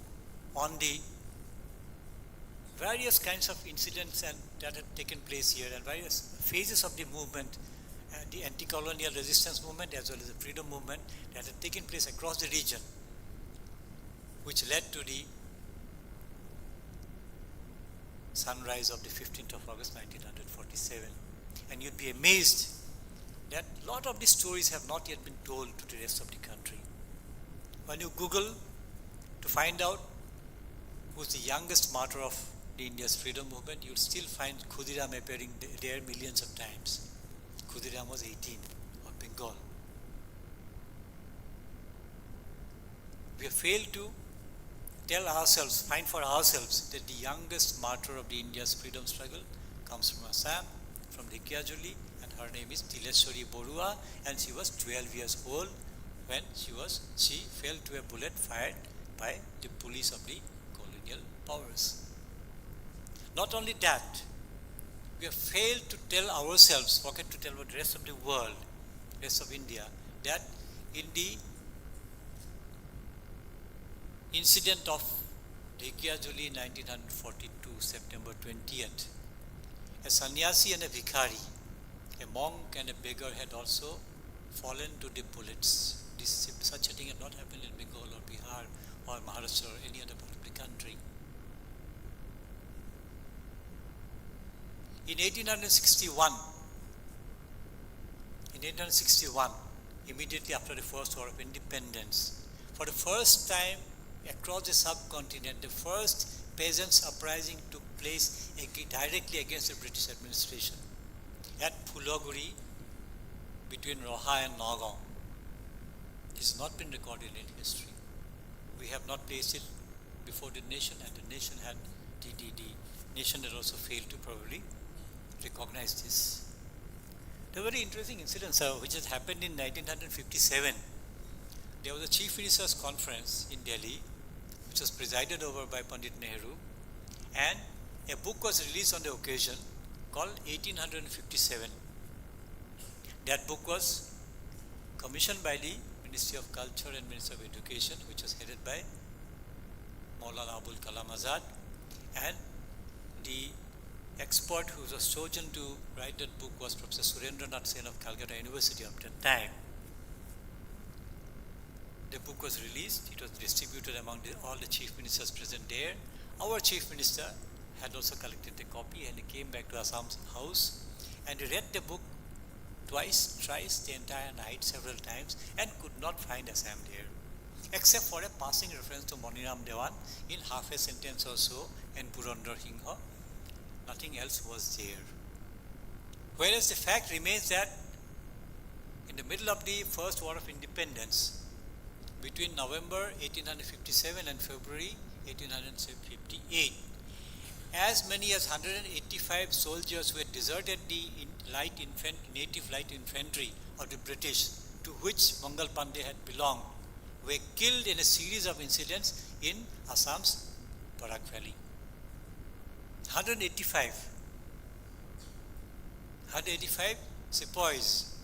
on the various kinds of incidents that had taken place here and various phases of the movement, the anti-colonial resistance movement as well as the freedom movement that had taken place across the region, which led to the sunrise of the 15th of August 1947. And you'd be amazed that a lot of these stories have not yet been told to the rest of the country. When you Google to find out who's the youngest martyr of the India's freedom movement, you'll still find Khudiram appearing there millions of times. Khudiram was 18 of Bengal. We have failed to tell ourselves, find for ourselves that the youngest martyr of the India's freedom struggle comes from Assam, from Dhikiajuli, and her name is Tileshwari Borua, and she was 12 years old when she fell to a bullet fired by the police of the colonial powers. Not only that, we have failed to tell ourselves, forget to tell the rest of the world, rest of India, that in the incident of Dhikiajuli 1942, September 20th, a sannyasi and a bhikhari, a monk and a beggar had also fallen to the bullets. Such a thing had not happened in Bengal or Bihar or Maharashtra or any other part of the country. In 1861, immediately after the First War of Independence, for the first time across the subcontinent, the first peasants' uprising took place directly against the British administration at Phulaguri between Roha and Nagaland. It has not been recorded in history. We have not placed it before the nation, and the nation had also failed to probably recognize this. The very interesting incident, sir, which has happened in 1957. There was a Chief Minister's Conference in Delhi, which was presided over by Pandit Nehru, and a book was released on the occasion called 1857. That book was commissioned by the Ministry of Culture and Ministry of Education, which was headed by Maulana Abul Kalam Azad, and the expert who was chosen to write that book was Professor Surendranath Sen of Calcutta University of that time. The book was released, it was distributed among all the chief ministers present there. Our chief minister had also collected the copy, and he came back to Assam's house and he read the book twice, thrice, the entire night, several times, and could not find Assam there, except for a passing reference to Moniram Dewan in half a sentence or so and Purandar Singha. Nothing else was there. Whereas the fact remains that in the middle of the First War of Independence, between November 1857 and February 1858, as many as 185 soldiers who had deserted the native light infantry of the British, to which Mangal Pandey had belonged, were killed in a series of incidents in Assam's Barak Valley. 185 sepoys.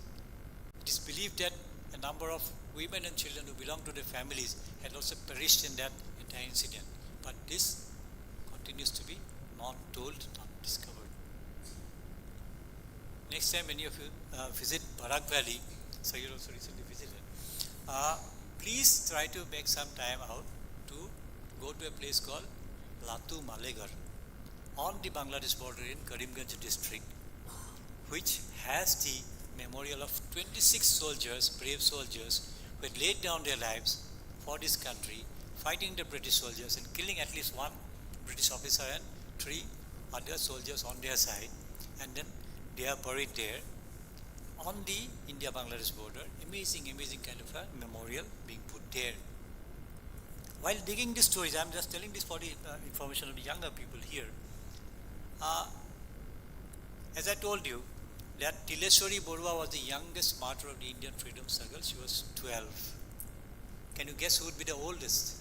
It is believed that a number of women and children who belonged to their families had also perished in that entire incident. But this continues to be not told, not discovered. Next time any of you visit Barak Valley, so you also recently visited, please try to make some time out to go to a place called Latu Malegar on the Bangladesh border in Karimganj district, which has the memorial of 26 soldiers, brave soldiers, who had laid down their lives for this country, fighting the British soldiers and killing at least one British officer and 3 other soldiers on their side, and then they are buried there on the India-Bangladesh border. Amazing kind of a memorial being put there. While digging these stories, I am just telling this for the information of the younger people here. As I told you, that Tileshwari Borua was the youngest martyr of the Indian freedom struggle. She was 12. Can you guess who would be the oldest?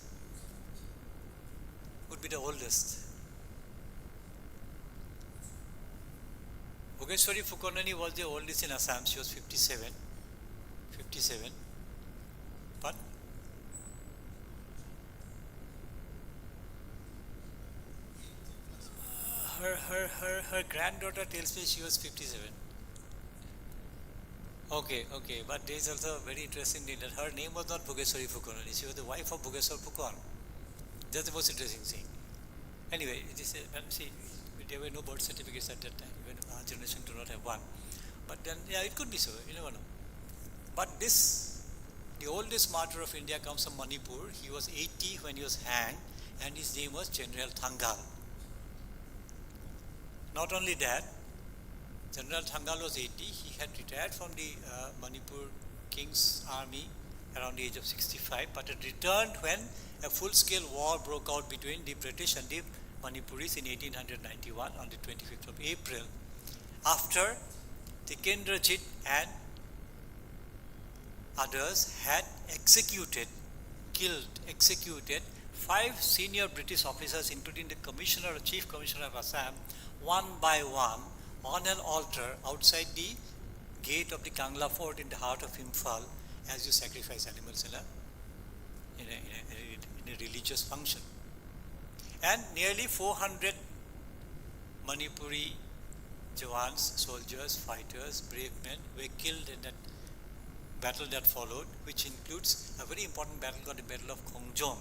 Who would be the oldest? Bhogeshwari Phukonani was the oldest in Assam. She was 57. But her granddaughter tells me she was 57. Okay, but there is also a very interesting thing that her name was not Bhogeshwari Phukonani. She was the wife of Bhogeshwar Phukon. That's the most interesting thing. Anyway, there were no birth certificates at that time. Even our generation do not have one. But then, yeah, it could be so. You never know. But the oldest martyr of India comes from Manipur. He was 80 when he was hanged, and his name was General Thangal. Not only that, General Thangal was 80. He had retired from the Manipur King's army around the age of 65, but had returned when a full-scale war broke out between the British and the Manipuris in 1891 on the 25th of April, after Tikendrajit and others had executed 5 senior British officers, including the Chief Commissioner of Assam, one by one, on an altar outside the gate of the Kangla Fort in the heart of Imphal, as you sacrifice animals in a religious function. And nearly 400 Manipuri Jawans, soldiers, fighters, brave men were killed in that battle that followed, which includes a very important battle called the Battle of Khongjom,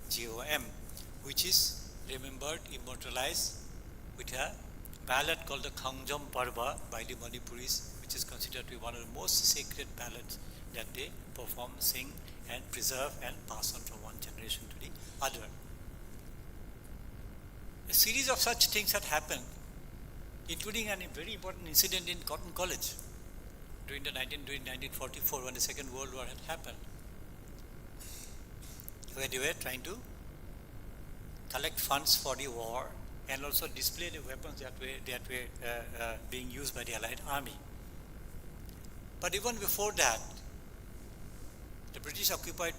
Khonngom, which is remembered, immortalized with a ballad called the Khongjom Parva by the Manipuris, which is considered to be one of the most sacred ballads that they perform, sing, and preserve and pass on from one generation to the other. A series of such things had happened, including a very important incident in Cotton College during 1944, when the Second World War had happened, where they were trying to collect funds for the war and also display the weapons that were being used by the Allied Army. But even before that, The British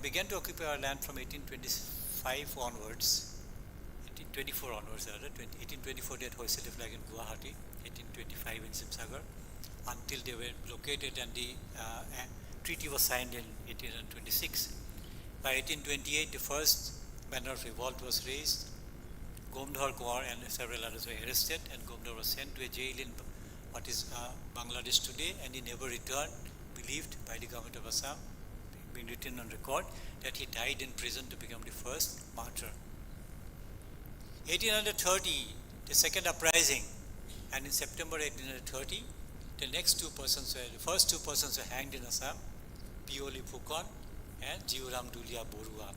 began to occupy our land from 1825 onwards, 1824 onwards rather, 1824 they had hoisted the flag in Guwahati, 1825 in Simsagar, until they were located and the treaty was signed in 1826. By 1828 the first banner of revolt was raised. Gomdhar Kaur and several others were arrested, and Gomdhar was sent to a jail in what is Bangladesh today, and he never returned, believed by the government of Assam, being written on record, that he died in prison to become the first martyr. 1830, the second uprising, and in September 1830, the first two persons were hanged in Assam, Pioli Phukon and Jiuram Dulia Borua.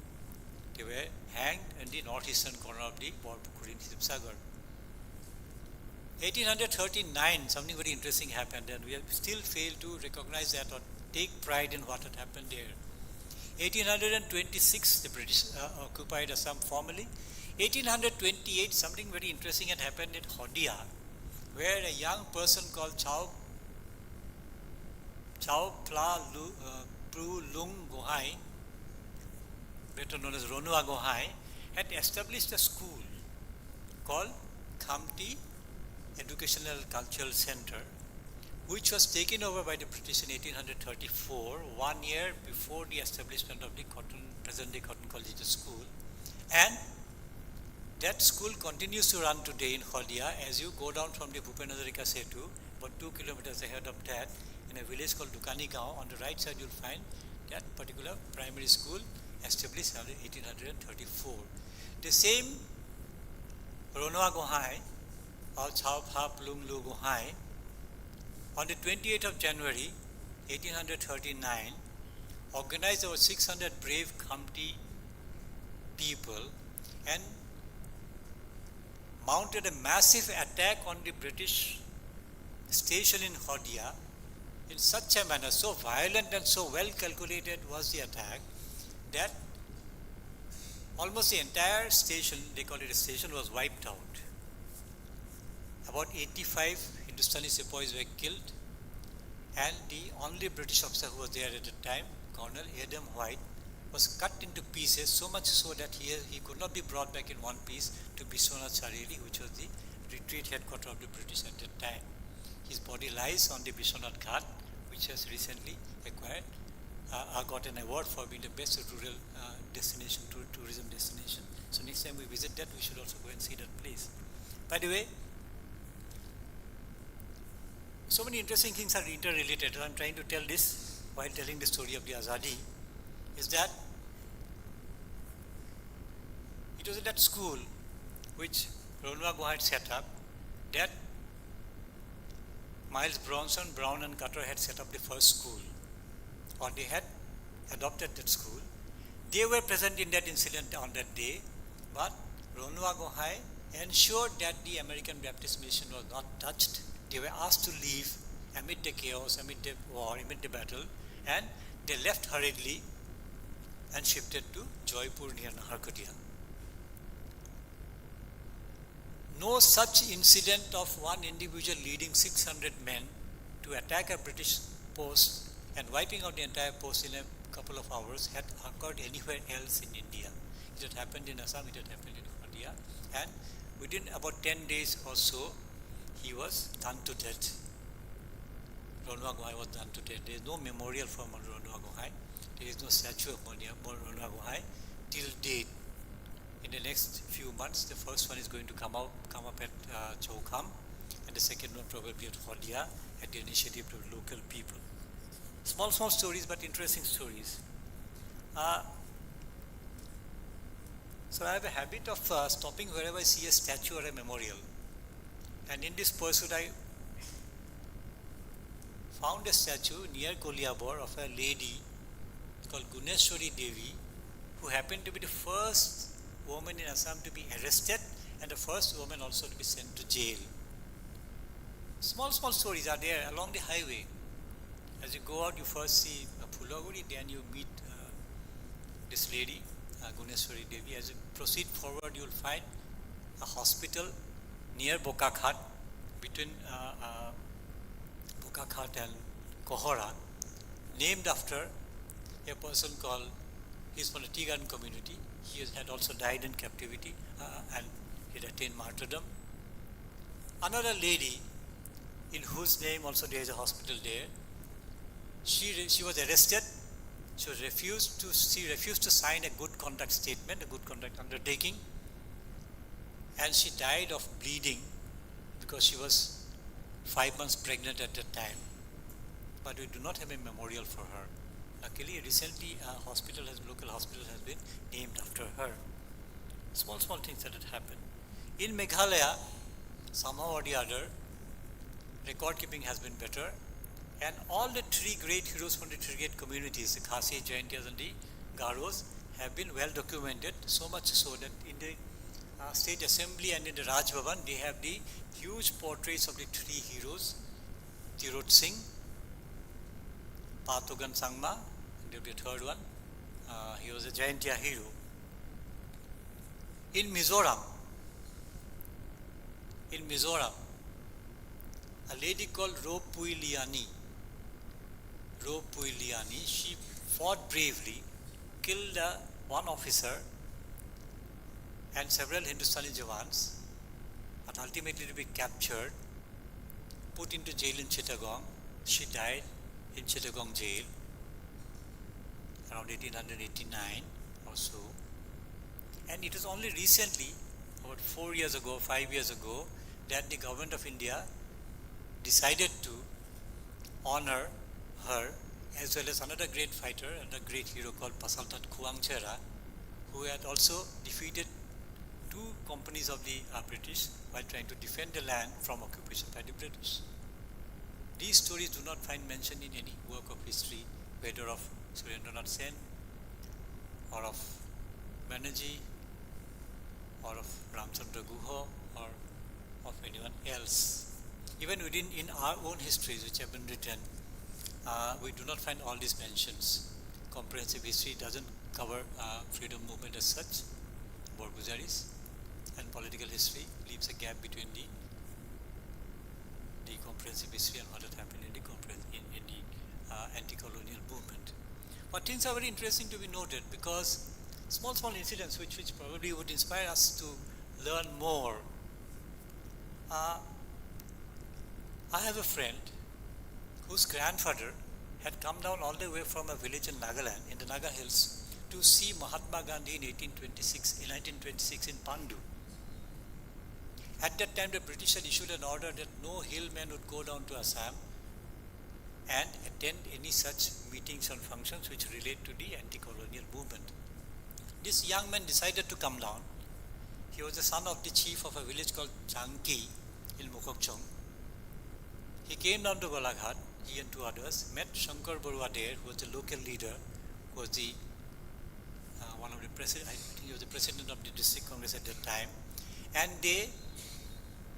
They were hanged in the northeastern corner of the Borpukuri in Simsagar. 1839, something very interesting happened, and we have still failed to recognize that or take pride in what had happened there. 1826, the British occupied Assam formally. 1828, something very interesting had happened at Hodia, where a young person called Chao Pru Lung Gohai, better known as Ronua Gohai, had established a school called Khamti Educational Cultural Center, which was taken over by the British in 1834, 1 year before the establishment of the present-day Cotton Collegiate School. And that school continues to run today in Hodia. As you go down from the Bhupen Hazarika Setu, about 2 kilometers ahead of that, in a village called Dukani Gaon, on the right side you'll find that particular primary school established in 1834. The same Ronua Gohai, or Chao Pha Plung Lu Gohai, on the 28th of January 1839, organized over 600 brave Khamti people and mounted a massive attack on the British station in Hodia in such a manner, so violent and so well calculated was the attack, that almost the entire station, they call it a station, was wiped out. About 85 Hindustani sepoys were killed, and the only British officer who was there at the time, Colonel Adam White, was cut into pieces, so much so that he could not be brought back in one piece to Bishwanath Chareli, which was the retreat headquarters of the British at that time. His body lies on the Bishwanath Ghat, which has recently got an award for being the best rural tourism destination. So next time we visit that, we should also go and see that place. By the way, so many interesting things are interrelated. I'm trying to tell this while telling the story of the Azadi, is that it was in that school which Ronua Gohai had set up that Miles Bronson, Brown and Cutter had set up the first school, or they had adopted that school. They were present in that incident on that day, but Ronua Gohai ensured that the American Baptist mission was not touched. They were asked to leave amid the chaos, amid the war, amid the battle, and they left hurriedly and shifted to Jaipur near Naharkatia. No such incident of one individual leading 600 men to attack a British post and wiping out the entire post in a couple of hours had occurred anywhere else in India. It had happened in Assam, it had happened in India, and within about 10 days or so, he was done to death. Ronua Gohai was done to death. There is no memorial for Ronua Gohai. There is no statue of Ronua Gohai till date. In the next few months, the first one is going to come up at Chowkham, and the second one probably at Hodia, at the initiative of local people. Small stories, but interesting stories. So I have a habit of stopping wherever I see a statue or a memorial. And in this pursuit, I found a statue near Koliabor of a lady called Guneshwari Devi, who happened to be the first woman in Assam to be arrested and the first woman also to be sent to jail. Small stories are there along the highway. As you go out, you first see Phulaguri, then you meet this lady, Guneshwari Devi. As you proceed forward, you will find a hospital near Bokakhat, between Bokakhat and Kohora, named after a person called, he's from the tea garden community. He had also died in captivity and he had attained martyrdom. Another lady, in whose name also there is a hospital there, she was arrested. She refused to sign a good conduct statement, a good conduct undertaking, and she died of bleeding because she was 5 months pregnant at that time. But we do not have a memorial for her. Luckily, recently a local hospital has been named after her. Small things that had happened. In Meghalaya, somehow or the other, record keeping has been better, and all the three great heroes from the three great communities, the Khasi, Jaintias and the Garos, have been well documented, so much so that in the State Assembly and in the Raj Bhavan, they have the huge portraits of the three heroes, Tirot Singh, Patogan Sangma, and the third one, he was a Jaintia hero. In Mizoram, a lady called Ro Pui Liani, she fought bravely, killed one officer and several Hindustani Jawans, but ultimately to be captured, put into jail in Chittagong. She died in Chittagong jail around 1889 or so. And it was only recently, about 5 years ago, that the government of India decided to honor her, as well as another great fighter and a great hero called Pasaltat Khuangchera, who had also defeated 2 companies of the British while trying to defend the land from occupation by the British. These stories do not find mention in any work of history, whether of Surendranath Sen, or of Banerjee, or of Ramchandra Guha, or of anyone else. Even in our own histories which have been written, we do not find all these mentions. Comprehensive history doesn't cover freedom movement as such, Borguzaris, and political history leaves a gap between the comprehensive history and what had happened in the anti-colonial movement. But things are very interesting to be noted, because small incidents which probably would inspire us to learn more. I have a friend whose grandfather had come down all the way from a village in Nagaland, in the Naga Hills, to see Mahatma Gandhi in 1926 in Pandu. At that time, the British had issued an order that no hillman would go down to Assam and attend any such meetings and functions which relate to the anti-colonial movement. This young man decided to come down. He was the son of the chief of a village called Chanki in Mukokchong. He came down to Golaghat, he and 2 others, met Shankar Barua there, who was the local leader, who was the one of the president, I think he was the president of the district congress at that time, and they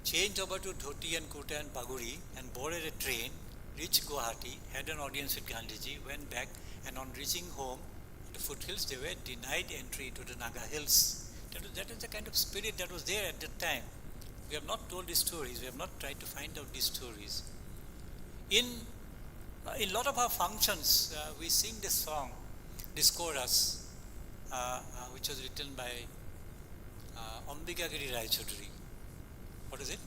changed over to dhoti and kurta and paguri and boarded a train, reached Guwahati, had an audience with Gandhiji, went back, and on reaching home, the foothills, they were denied entry into the Naga Hills. That is the kind of spirit that was there at that time. We have not told these stories, we have not tried to find out these stories. In a lot of our functions, we sing this song, this chorus, which was written by Ambikagiri Rai Chaudhary. What is it?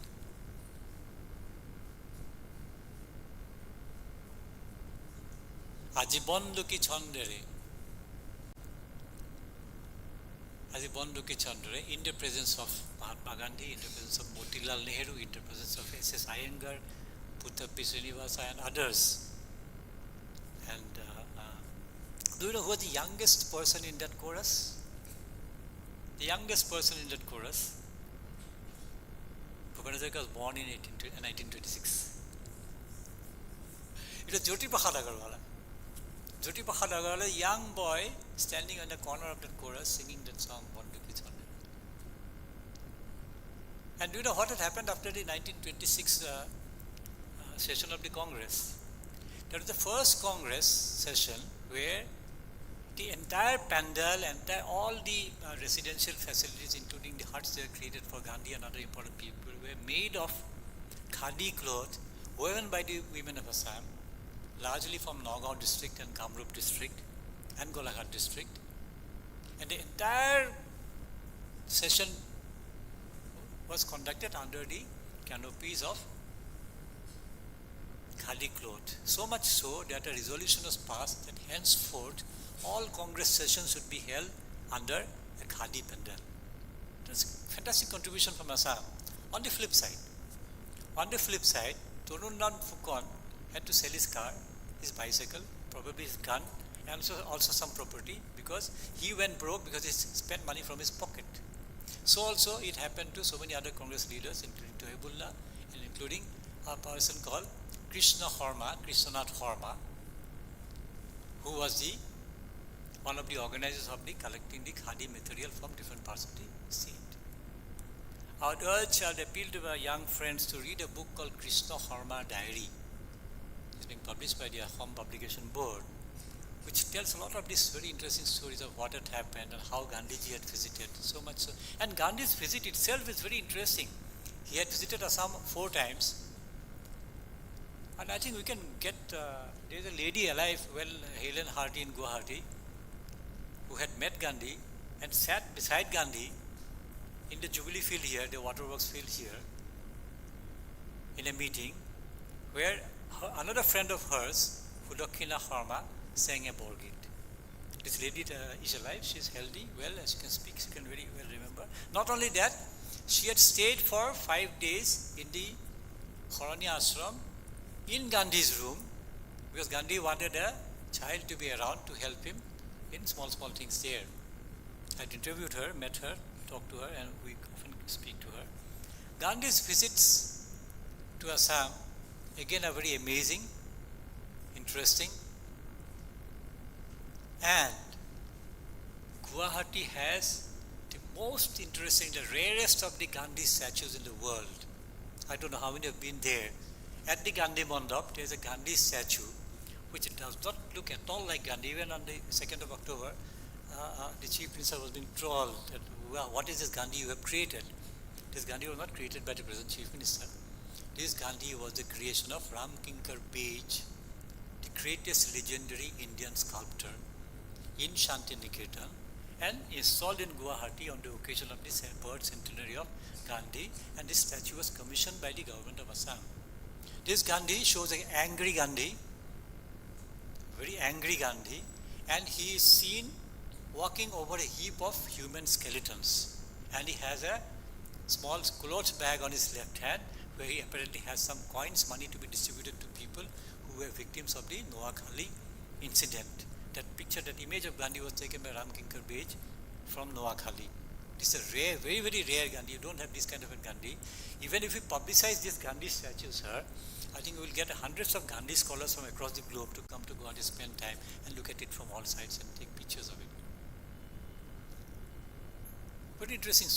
Ajibonduki Chandere. Ajibonduki Chandere, in the presence of Mahatma Gandhi, in the presence of Motilal Nehru, in the presence of S.S. Iyengar, Puttappi Srinivasa and others. And do you know who was the youngest person in that chorus? The youngest person in that chorus, Bhupendranath was born in 1926. It was Jyoti Prasad Agarwala. Jyoti Prasad Agarwala, a young boy, standing on the corner of that chorus, singing that song, Bonduki Chandere. And do you know what had happened after the 1926 session of the Congress? That was the first Congress session where the entire pandal, all the residential facilities, including the huts they were created for Gandhi and other important people, were made of khadi cloth woven by the women of Assam, largely from Nagaland district and Kamrup district. and Golaghat district. And the entire session was conducted under the canopies of khadi cloth. So much so that a resolution was passed that henceforth all Congress sessions should be held under a khadi pandal. That's a fantastic contribution from Assam. On the flip side, Torundan Phukon had to sell his car, his bicycle, probably his gun, and also some property, because he went broke because he spent money from his pocket. So also it happened to so many other Congress leaders, including Tohebullah and including a person called Krishnanath Horma, who was one of the organizers of the collecting the khadi material from different parts of the state. I would appeal to my young friends to read a book called Krishna Horma Diary. It's being published by the Home Publication Board, which tells a lot of these very interesting stories of what had happened and how Gandhiji had visited, so much so. And Gandhi's visit itself is very interesting. He had visited Assam 4 times. And I think we can get, there is a lady alive, Helen Hardy in Guwahati, who had met Gandhi and sat beside Gandhi in the Jubilee field here, the waterworks field here, in a meeting where another friend of hers, Hudokina Horma, sang a Borgit. This lady is alive, she is healthy, well, as you can speak, she can very well remember. Not only that, she had stayed for 5 days in the Khorani ashram in Gandhi's room, because Gandhi wanted a child to be around to help him in small things there. I had interviewed her, met her, talked to her, and we often speak to her. Gandhi's visits to Assam, again, are very amazing, interesting. And Guwahati has the most interesting, the rarest of the Gandhi statues in the world. I don't know how many have been there. At the Gandhi Mandap, there is a Gandhi statue, which does not look at all like Gandhi. Even on the 2nd of October, the Chief Minister was being trolled that, well, what is this Gandhi you have created? This Gandhi was not created by the present Chief Minister. This Gandhi was the creation of Ram Kinkar Bej, the greatest legendary Indian sculptor in Shantiniketan, and installed in Guwahati on the occasion of the birth centenary of Gandhi, and this statue was commissioned by the government of Assam. This Gandhi shows an angry Gandhi, very angry Gandhi, and he is seen walking over a heap of human skeletons, and he has a small cloth bag on his left hand where he apparently has some coins, money to be distributed to people who were victims of the Noakhali incident. That picture, that image of Gandhi was taken by Ram Kinkar Bej from Noakhali. This is a rare, very, very rare Gandhi. You don't have this kind of a Gandhi. Even if we publicize these Gandhi statues, sir, I think we will get hundreds of Gandhi scholars from across the globe to come to Guwahati, spend time and look at it from all sides and take pictures of it. Very interesting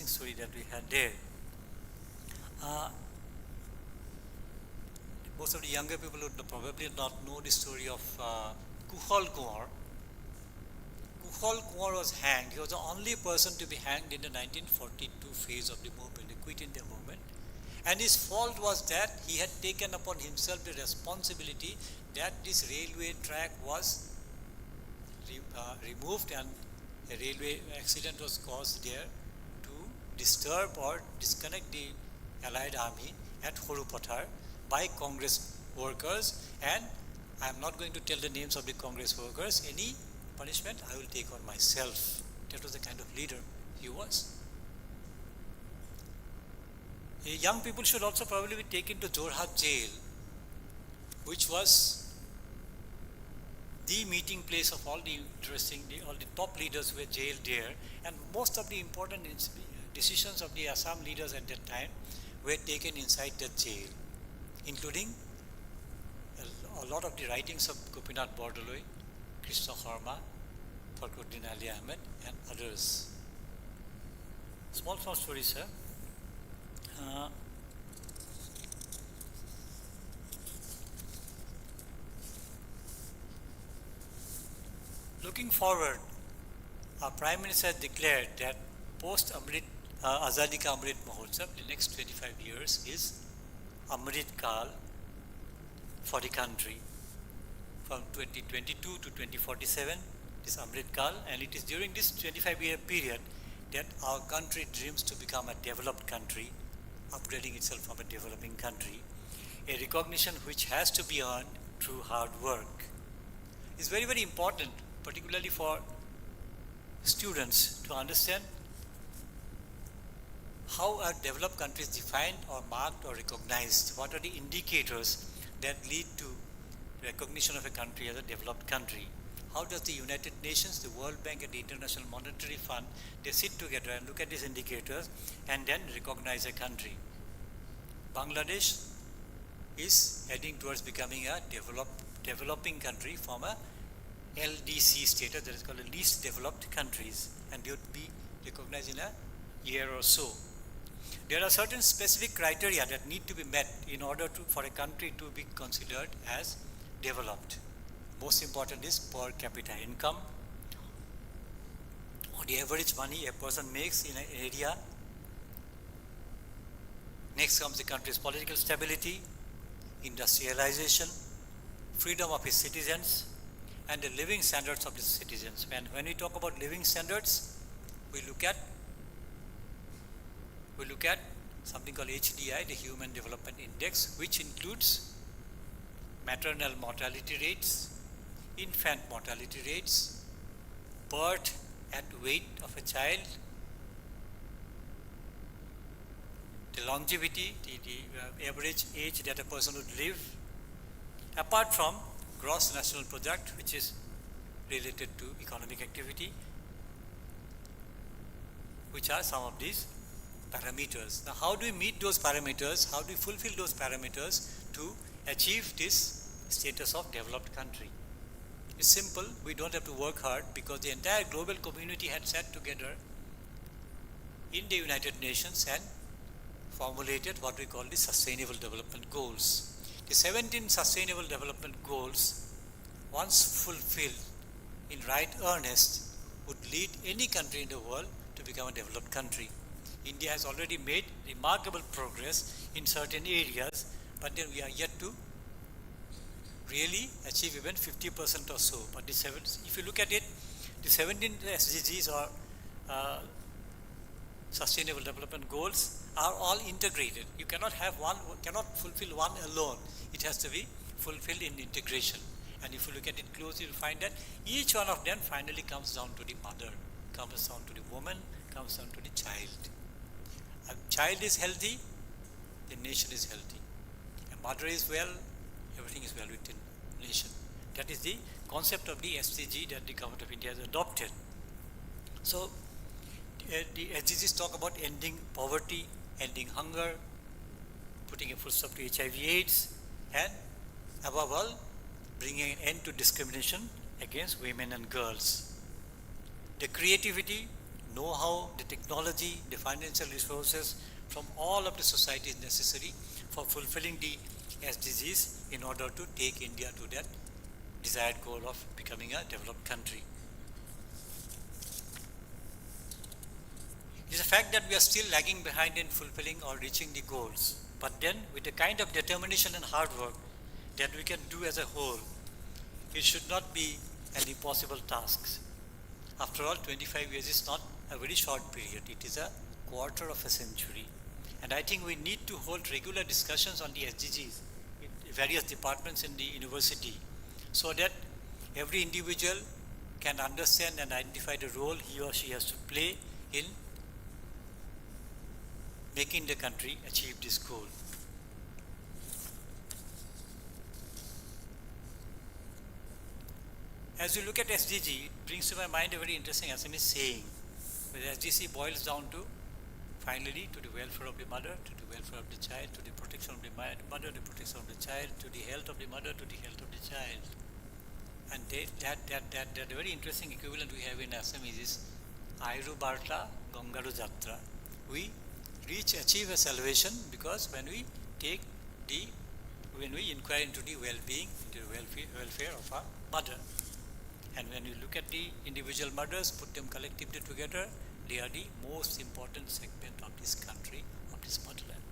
story that we had there. Most of the younger people would probably not know the story of Kuhal Kumar. Kuhal Kumar was hanged. He was the only person to be hanged in the 1942 phase of the movement, the Quit India movement. And his fault was that he had taken upon himself the responsibility that this railway track was removed, and a railway accident was caused there to disturb or disconnect the Allied army at Horupathar by Congress workers. And I am not going to tell the names of the Congress workers. Any punishment I will take on myself. That was the kind of leader he was. Young people should also probably be taken to Jorhat jail, which was the meeting place of all the all the top leaders were jailed there, and most of the important decisions of the Assam leaders at that time were taken inside that jail, including a lot of the writings of Gopinath Bordoloi, Krishna Horma, Fakhruddin Ali Ahmed, and others. Small stories, sir. Looking forward, our Prime Minister has declared that post Amrit, Azadi Ka Amrit Mahotsav, the next 25 years is Amrit Kaal for the country, from 2022 to 2047, this Amrit Kaal, and it is during this 25-year period that our country dreams to become a developed country, upgrading itself from a developing country, a recognition which has to be earned through hard work. It's very, very important, particularly for students, to understand how are developed countries defined or marked or recognized. What are the indicators that lead to recognition of a country as a developed country? How does the United Nations, the World Bank and the International Monetary Fund, they sit together and look at these indicators and then recognize a country? Bangladesh is heading towards becoming a developing country from a LDC status, that is called the least developed countries, and they would be recognized in a year or so. There are certain specific criteria that need to be met in order for a country to be considered as developed. Most important is per capita income, or the average money a person makes in an area. Next comes the country's political stability, industrialization, freedom of its citizens, and the living standards of its citizens. And when we talk about living standards, we look at something called HDI, the Human Development Index, which includes maternal mortality rates, infant mortality rates, birth at weight of a child, the longevity, the average age that a person would live, apart from gross national product, which is related to economic activity, which are some of these parameters. Now, how do we meet those parameters? How do we fulfill those parameters to achieve this status of developed country? It's simple. We don't have to work hard, because the entire global community had sat together in the United Nations and formulated what we call the Sustainable Development Goals. The 17 Sustainable Development Goals, once fulfilled in right earnest, would lead any country in the world to become a developed country. India has already made remarkable progress in certain areas, but then we are yet to really achieve even 50% or so. But if you look at it, the 17 SDGs or Sustainable Development Goals are all integrated. You cannot fulfill one alone. It has to be fulfilled in integration. And if you look at it closely, you'll find that each one of them finally comes down to the mother, comes down to the woman, comes down to the child. A child is healthy, the nation is healthy. A mother is well, everything is well within the nation. That is the concept of the SDG that the government of India has adopted. So, the SDGs talk about ending poverty, ending hunger, putting a full stop to HIV/AIDS, and above all, bringing an end to discrimination against women and girls. The creativity, know-how, the technology, the financial resources from all of the society is necessary for fulfilling the SDGs in order to take India to that desired goal of becoming a developed country. It is a fact that we are still lagging behind in fulfilling or reaching the goals. But then, with the kind of determination and hard work that we can do as a whole, it should not be an impossible task. After all, 25 years is not a very short period. It is a quarter of a century. And I think we need to hold regular discussions on the SDGs in various departments in the university, so that every individual can understand and identify the role he or she has to play in making the country achieve this goal. As you look at SDG, it brings to my mind a very interesting Assamese saying, where SDG boils down to, finally, to the welfare of the mother, to the welfare of the child, to the protection of the mother, the protection of the child, to the health of the mother, to the health of the child. And that very interesting equivalent we have in Assamese is Airu Barta Gangaru Jatra. We achieve a salvation because when we inquire into the well-being, into the welfare of our mother. And when you look at the individual mothers, put them collectively together, they are the most important segment of this country, of this motherland.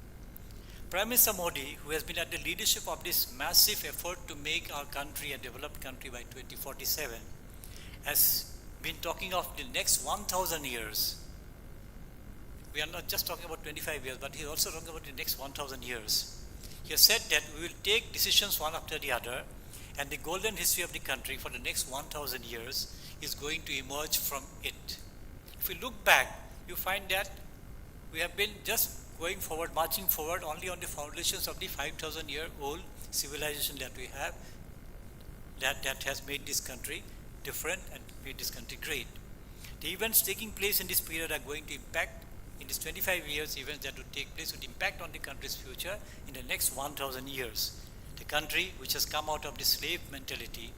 Prime Minister Modi, who has been at the leadership of this massive effort to make our country a developed country by 2047, has been talking of the next 1,000 years. We are not just talking about 25 years, but he is also talking about the next 1,000 years. He has said that we will take decisions one after the other, and the golden history of the country for the next 1,000 years is going to emerge from it. If you look back, you find that we have been just going forward, marching forward only on the foundations of the 5,000-year-old civilization that we have, that has made this country different and made this country great. The events taking place in this period are going to impact, in these 25 years, events that would take place would impact on the country's future in the next 1,000 years. The country, which has come out of the slave mentality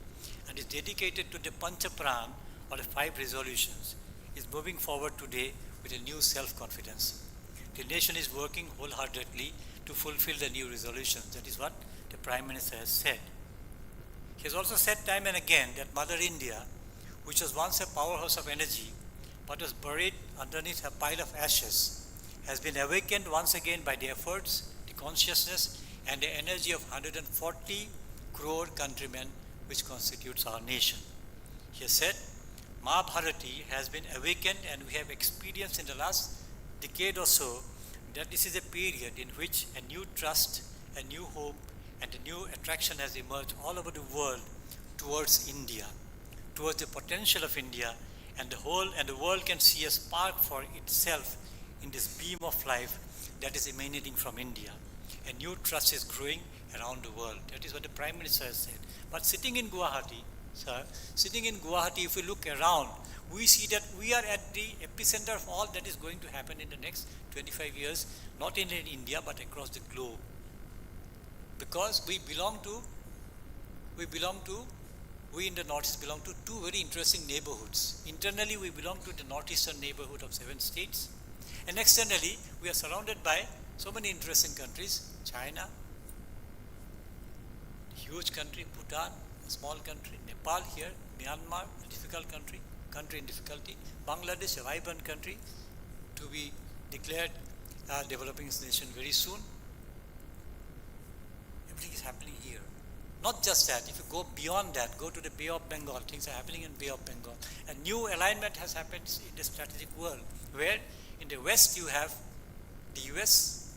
and is dedicated to the Pancha Pran, or the 5 resolutions, is moving forward today with a new self-confidence. The nation is working wholeheartedly to fulfill the new resolutions. That is what the Prime Minister has said. He has also said time and again that Mother India, which was once a powerhouse of energy, but was buried underneath a pile of ashes, has been awakened once again by the efforts, the consciousness, and the energy of 140 crore countrymen, which constitutes our nation. He has said, Ma Bharati has been awakened, and we have experienced in the last decade or so that this is a period in which a new trust, a new hope, and a new attraction has emerged all over the world towards India, towards the potential of India, and the world can see a spark for itself in this beam of life that is emanating from India. A new trust is growing around the world. That is what the Prime Minister has said. But sitting in Guwahati, if we look around, we see that we are at the epicenter of all that is going to happen in the next 25 years, not in India, but across the globe. Because we in the Northeast belong to 2 very interesting neighborhoods. Internally, we belong to the Northeastern neighborhood of 7 states. And externally, we are surrounded by so many interesting countries. China, huge country, Bhutan, a small country, Nepal here, Myanmar, a difficult country in difficulty, Bangladesh, a vibrant country, to be declared a developing nation very soon. Everything is happening here. Not just that, if you go beyond that, go to the Bay of Bengal, things are happening in Bay of Bengal. A new alignment has happened in the strategic world, where in the West you have the US,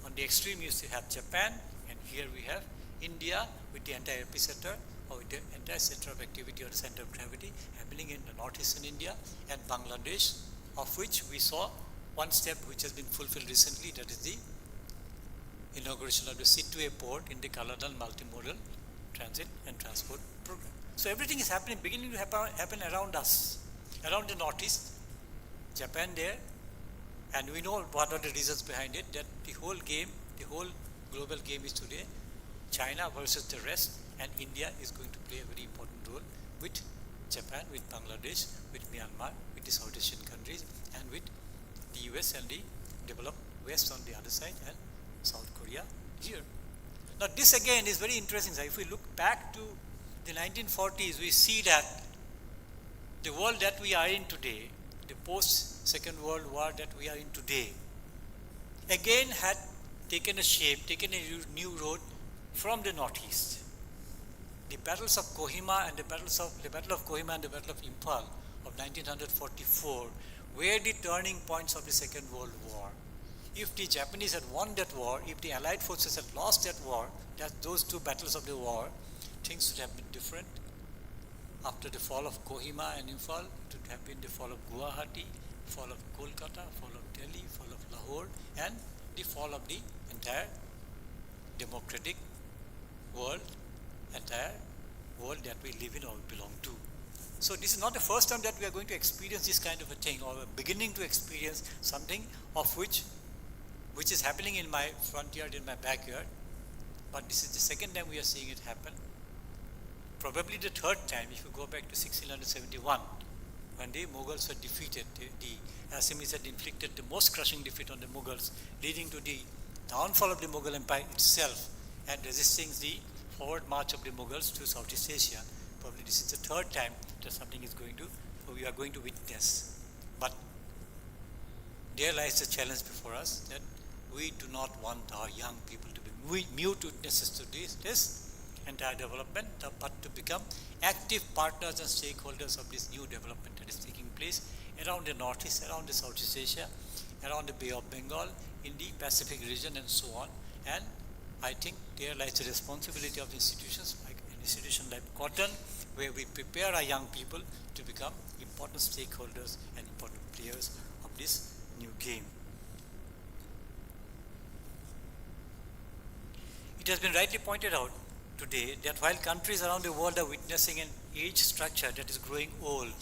on the extreme you have Japan, and here we have India with the entire epicenter, or with the entire center of activity or the center of gravity happening in the northeastern India, and Bangladesh, of which we saw one step which has been fulfilled recently, that is the inauguration of the Situate port in the Kaladal multimodal transit and transport program. So everything is happening, beginning to happen around us, around the Northeast, Japan there, and we know what are the reasons behind it, that the whole global game is today China versus the rest, and India is going to play a very important role with Japan, with Bangladesh, with Myanmar, with the South Asian countries, and with the US and the developed West on the other side, and South Korea here. Now this again is very interesting. So if we look back to the 1940s, we see that the world that we are in today, the post-Second World War that we are in today, again had taken a shape, taken a new road from the Northeast. The battles of Kohima and the Battle of Kohima and the Battle of Imphal of 1944 were the turning points of the Second World War. If the Japanese had won that war, if the Allied forces had lost that war, those 2 battles of the war, things would have been different. After the fall of Kohima and Imphal, it would have been the fall of Guwahati, fall of Kolkata, fall of Delhi, fall of Lahore, and the fall of the entire democratic world, entire world that we live in or belong to. So this is not the first time that we are going to experience this kind of a thing, or we're beginning to experience something of which is happening in my front yard, in my backyard. But this is the second time we are seeing it happen. Probably the 3rd time, if you go back to 1671, when the Mughals were defeated, the Assamese had inflicted the most crushing defeat on the Mughals, leading to the downfall of the Mughal Empire itself and resisting the forward march of the Mughals to Southeast Asia. Probably this is the 3rd time that something is we are going to witness. But there lies the challenge before us, that we do not want our young people to be mute witnesses to this entire development, but to become active partners and stakeholders of this new development that is taking place around the Northeast, around the Southeast Asia, around the Bay of Bengal, in the Pacific region, and so on. And I think there lies the responsibility of institutions like an institution like Cotton, where we prepare our young people to become important stakeholders and important players of this new game. It has been rightly pointed out today that while countries around the world are witnessing an age structure that is growing old,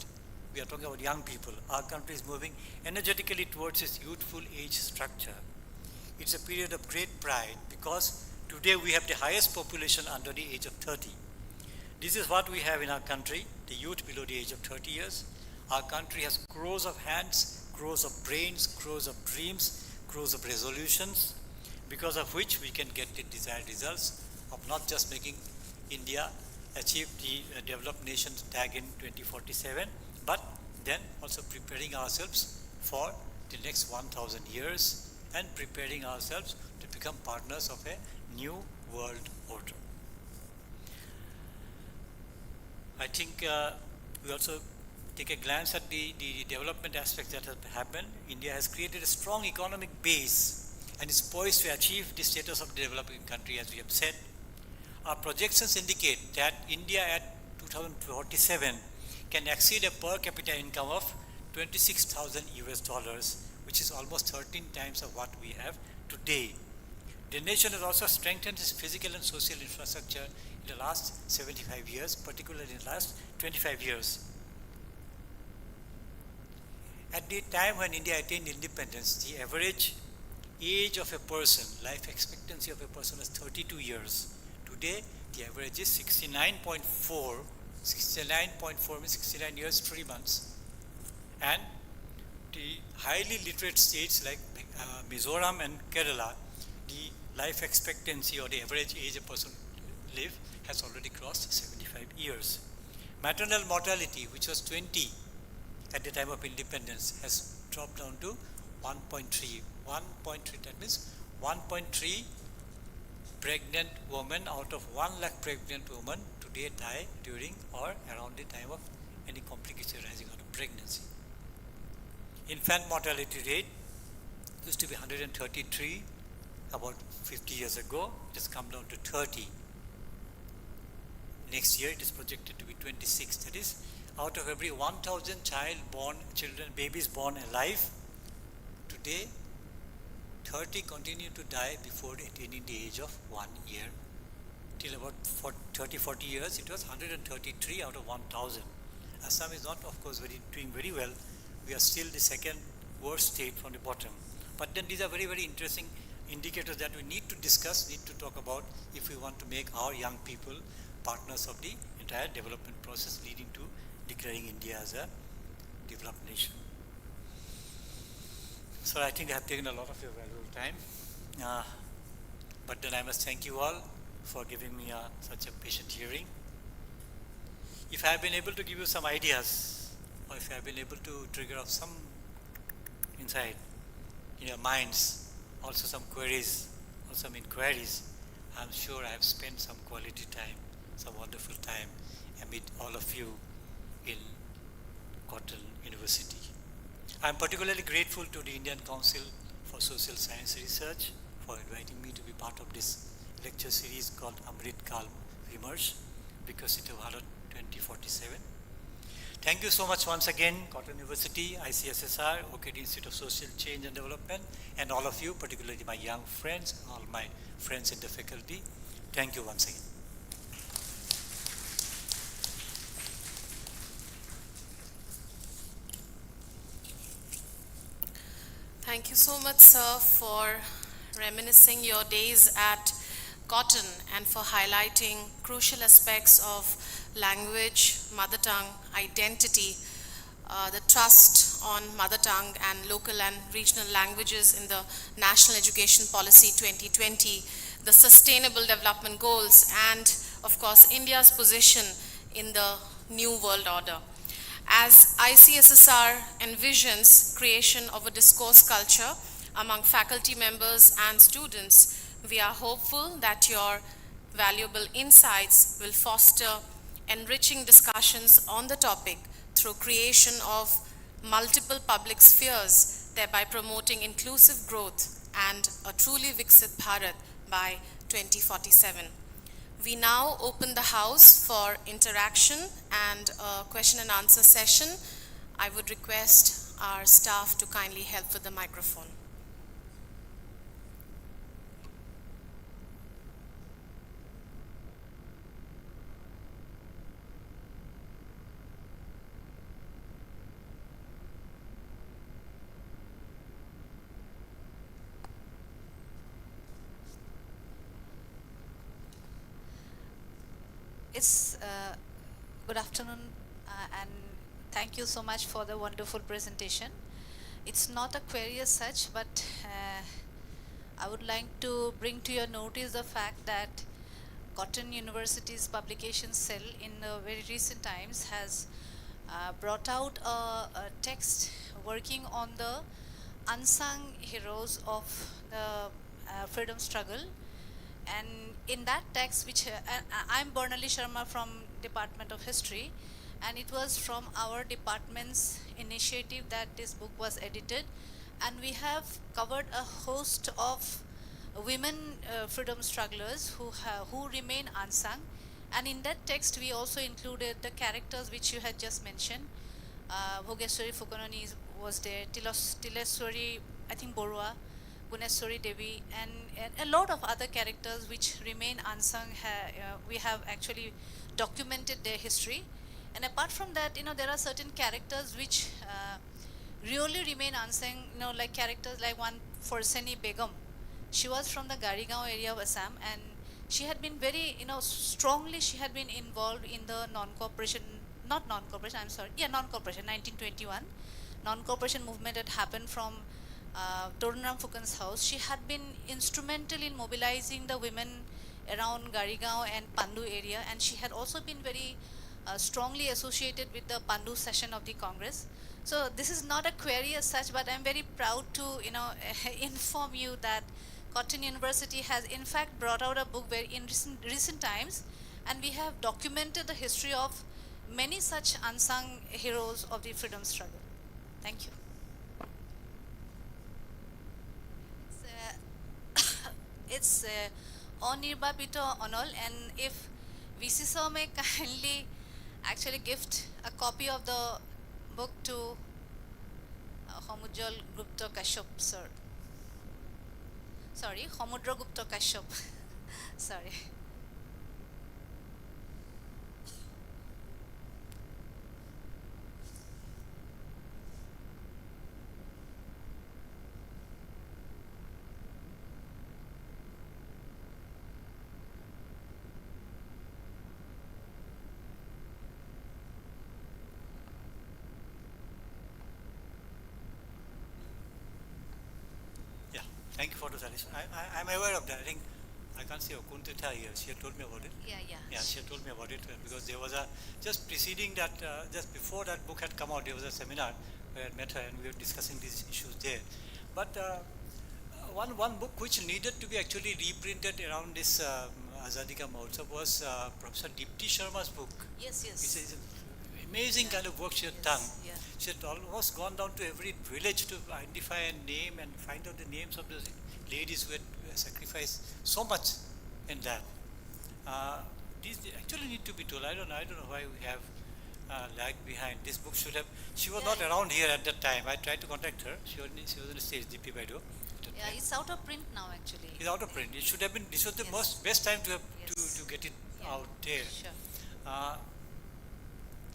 we are talking about young people, our country is moving energetically towards its youthful age structure. It's a period of great pride because today we have the highest population under the age of 30. This is what we have in our country, the youth below the age of 30 years. Our country has crores of hands, crores of brains, crores of dreams, crores of resolutions, because of which we can get the desired results of not just making India achieve the developed nations tag in 2047, but then also preparing ourselves for the next 1,000 years and preparing ourselves to become partners of a new world order. I think we also take a glance at the development aspects that have happened. India has created a strong economic base and is poised to achieve the status of the developing country, as we have said. Our projections indicate that India at 2047 can exceed a per capita income of $26,000, which is almost 13 times of what we have today. The nation has also strengthened its physical and social infrastructure in the last 75 years, particularly in the last 25 years. At the time when India attained independence, the average age of a person, life expectancy of a person was 32 years. Today, the average is 69.4. 69.4 means 69 years, 3 months. And the highly literate states like Mizoram and Kerala, the life expectancy or the average age a person live has already crossed 75 years. Maternal mortality, which was 20 at the time of independence, has dropped down to 1.3. 1.3, that means 1.3 pregnant women out of 1 lakh pregnant women today die during or around the time of any complication arising out of pregnancy. Infant mortality rate used to be 133 about 50 years ago. It has come down to 30. Next year it is projected to be 26. That is, out of every 1,000 babies born alive, today 30 continue to die before attaining the age of 1 year. Till about 30-40 years, it was 133 out of 1,000. Assam is not, of course, doing very well. We are still the second worst state from the bottom. But then these are very, very interesting indicators that we need to discuss, need to talk about if we want to make our young people partners of the entire development process leading to declaring India as a developed nation. So I think I have taken a lot of your valuable time. But then I must thank you all for giving me such a patient hearing. If I have been able to give you some ideas, or if I have been able to trigger off some insight in your minds, also some queries, or some inquiries, I'm sure I have spent some quality time, some wonderful time amid all of you in Cotton University. I'm particularly grateful to the Indian Council for Social Science Research for inviting me to be part of this lecture series called Amrit, Kaal, Vimarsh, Vikasita Bharat 2047. Thank you so much once again, Cotton University, ICSSR, OKD Institute of Social Change and Development, and all of you, particularly my young friends, all my friends in the faculty. Thank you once again. Thank you so much, sir, for reminiscing your days at Cotton and for highlighting crucial aspects of language, mother tongue, identity, the trust on mother tongue and local and regional languages in the National Education Policy 2020, the Sustainable Development Goals, and of course India's position in the New World Order. As ICSSR envisions creation of a discourse culture among faculty members and students, we are hopeful that your valuable insights will foster enriching discussions on the topic through creation of multiple public spheres, thereby promoting inclusive growth and a truly Viksit Bharat by 2047. We now open the house for interaction and a question and answer session. I would request our staff to kindly help with the microphone. It's good afternoon and thank you so much for the wonderful presentation. It's not a query as such, but I would like to bring to your notice the fact that Cotton University's publication cell in the very recent times has brought out a text working on the unsung heroes of the freedom struggle. And in that text, which I'm Bernali Sharma from Department of History, and it was from our department's initiative that this book was edited, and we have covered a host of women freedom strugglers who remain unsung. And in that text, we also included the characters which you had just mentioned. Bhogeshwari Fukonani was there, Tileswari, I think Borua, Guneshwari Devi, and a lot of other characters which remain unsung. We have actually documented their history. And apart from that, there are certain characters which really remain unsung, like characters like one Forseni Begum. She was from the Garigaon area of Assam, and she had been very, strongly she had been involved in the non-cooperation, 1921 non-cooperation movement that happened from Torunram Fukan's house. She had been instrumental in mobilizing the women around Garigaon and Pandu area, and she had also been very strongly associated with the Pandu session of the Congress. So this is not a query as such, but I'm very proud to inform you that Cotton University has in fact brought out a book where in recent times, and we have documented the history of many such unsung heroes of the freedom struggle. Thank you. It's Anirbapito Onol, and if VC sir may kindly actually gift a copy of the book to Hon'ble Gupta Kashyap sir. Sorry, Samudra Gupta Kashyap. Sorry. Thank you for the suggestion. I'm aware of that. I think I can't see Okuntita here. She had told me about it. Yeah, she had told me about it because there was just preceding that, just before that book had come out, there was a seminar where I met her and we were discussing these issues there. But one book which needed to be actually reprinted around this Azadi Ka Mahotsav was Professor Dipti Sharma's book. Yes. It's an amazing kind of work she had done. Yeah. She had almost gone down to every village to identify a name and find out the names of the ladies who had sacrificed so much in that. These actually need to be told. I don't know why we have lagged behind. This book should have. She was not around here at that time. I tried to contact her. She was on the stage, Deepti Baidu. Yeah, it's out of print now actually. It's out of print. It should have been. This was the best time to have to get it out there. Sure. I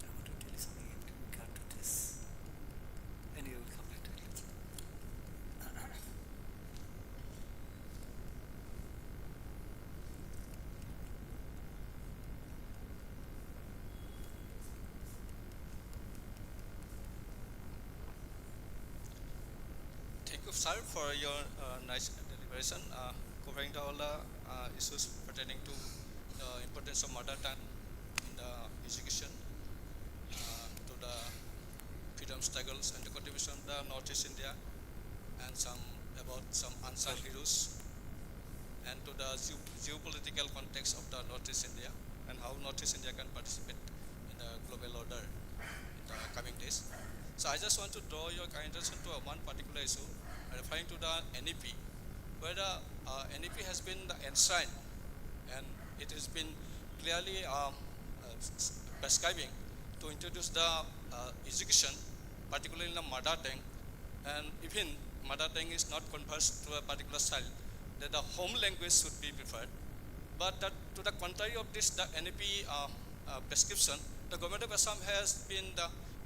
want to tell you something in regard to this. Anyway, we'll come back to it. Thank you, sir, for your nice deliberation, covering all the issues pertaining to the importance of mother tongue in the education, to the freedom struggles and the contribution of the Northeast India, and some about some unsung heroes and to the geopolitical context of the Northeast India and how Northeast India can participate in the global order in the coming days. So I just want to draw your kind attention to one particular issue referring to the NEP, where the NEP has been enshrined and it has been clearly prescribing to introduce the education, particularly in the mother tongue, and even mother tongue is not conversed to a particular child, that the home language should be preferred. But that, to the contrary of this, the NEP prescription, the government of Assam has been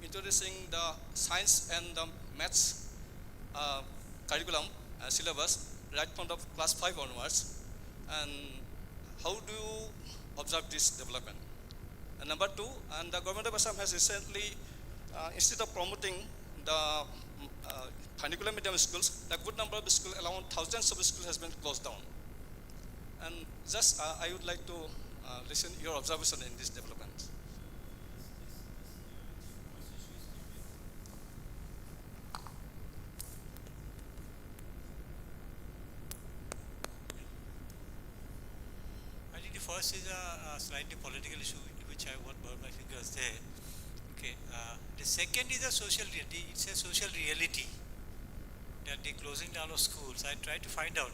introducing the science and the maths curriculum syllabus right from the class 5 onwards. And how do you observe this development? And number two, and the government of Assam has recently, instead of promoting the vernacular medium schools, a good number of schools, around thousands of schools has been closed down. And just I would like to listen your observation in this development. I think the first is a slightly political issue into which I won't burn my fingers there. Okay. The second is a social reality. It's a social reality that the closing down of schools. I tried to find out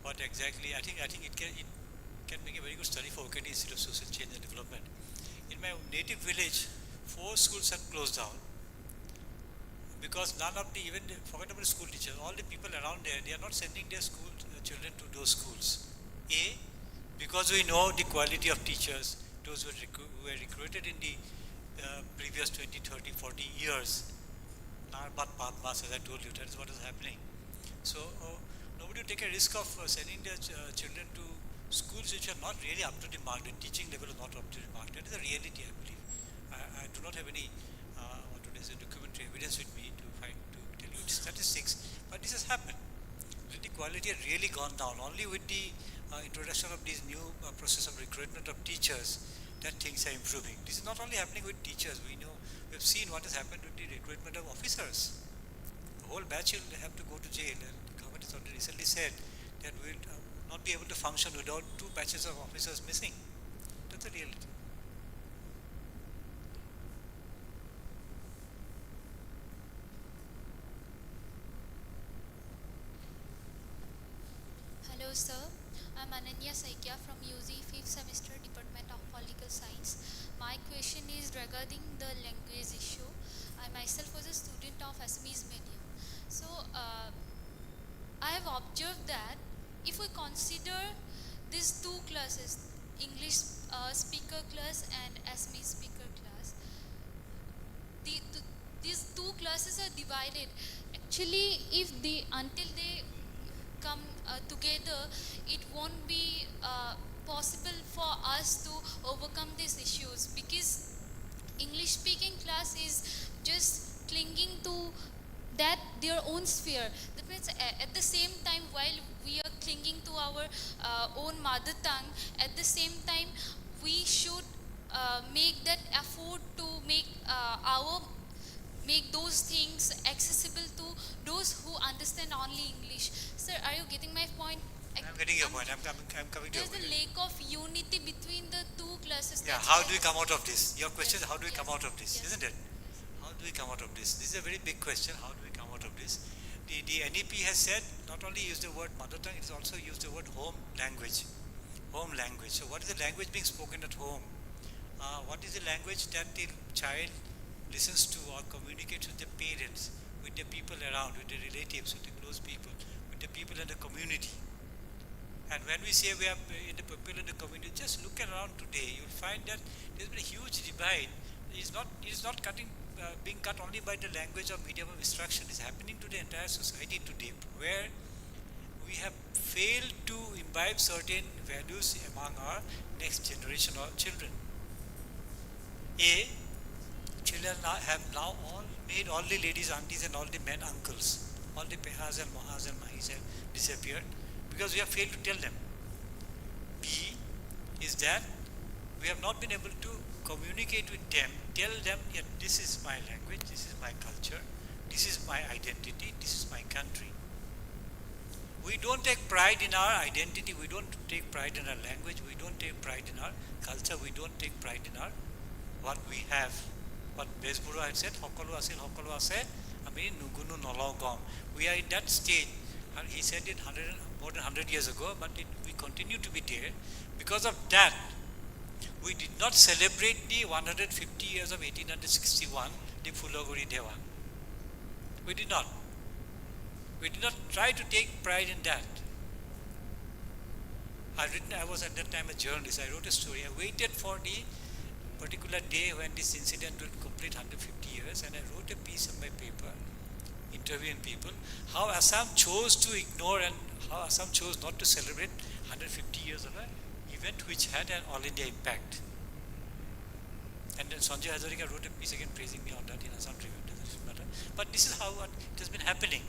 what exactly. I think it can make a very good study for OKT Institute of Social Change and Development. In my native village, 4 schools have closed down because none of the, even forget about the school teachers, all the people around there, they are not sending their school children to those schools. A, because we know the quality of teachers, those who were recruited in the previous 20, 30, 40 years, not but as I told you, that is what is happening. So nobody will take a risk of sending their children to schools which are not really up to the mark. The teaching level is not up to the mark. That is a reality, I believe. I do not have any documentary evidence with me to tell you the statistics, but this has happened. The quality has really gone down. Only with the introduction of these new process of recruitment of teachers that things are improving. This is not only happening with teachers. We know, we've seen what has happened with the recruitment of officers. The whole batch will have to go to jail, and the government has already recently said that we will not be able to function without 2 batches of officers missing. That's the reality. Hello sir, I'm Ananya Saikia from UZ 5th semester Department of Political Science. My question is regarding the language issue. I myself was a student of Assamese medium. So I have observed that if we consider these 2 classes, English speaker class and Assamese speaker class, these 2 classes are divided. Actually, if until they come together, it won't be possible for us to overcome these issues, because English speaking class is just clinging to that their own sphere. That means at the same time, while we are clinging to our own mother tongue, at the same time we should make that effort to make those things accessible to those who understand only English. Sir, are you getting my point? I'm getting your point. I'm coming to your There's point. a lack of unity between the 2 classes. Yeah, That's how why do we come out of this? Your question is how do we Yes. come out of this, Yes. isn't it? How do we come out of this? This is a very big question. How do we come out of this? The NEP has said not only use the word mother tongue, it has also used the word home language. Home language. So what is the language being spoken at home? What is the language that the child listens to or communicates with the parents, with the people around, with the relatives, with the close people, with the people in the community? And when we say we are in the people in the community, just look around today, you'll find that there's been a huge divide. It is not being cut only by the language or medium of instruction. It's happening to the entire society today, where we have failed to imbibe certain values among our next generation of children. Children have now all made all the ladies aunties and all the men uncles. All the pehas and mahas and mahis have disappeared because we have failed to tell them. B is that we have not been able to communicate with them, tell them, yeah, this is my language, this is my culture, this is my identity, this is my country. We don't take pride in our identity, we don't take pride in our language, we don't take pride in our culture, we don't take pride in our what we have. What Besburo had said, Hokolo asil, Hokolo ase, Ami Nugunu Nologong. We are in that stage, and he said it more than 100 years ago, but we continue to be there. Because of that, we did not celebrate the 150 years of 1861, the Fulaguri Deva. We did not. We did not try to take pride in that. I was at that time a journalist. I wrote a story. I waited for the particular day when this incident will complete 150 years, and I wrote a piece of my paper, interviewing people, how Assam chose to ignore and how Assam chose not to celebrate 150 years of an event which had an all India impact. And then Sanjay Hazarika wrote a piece again praising me on that in Assam Tribune. But this is how it has been happening.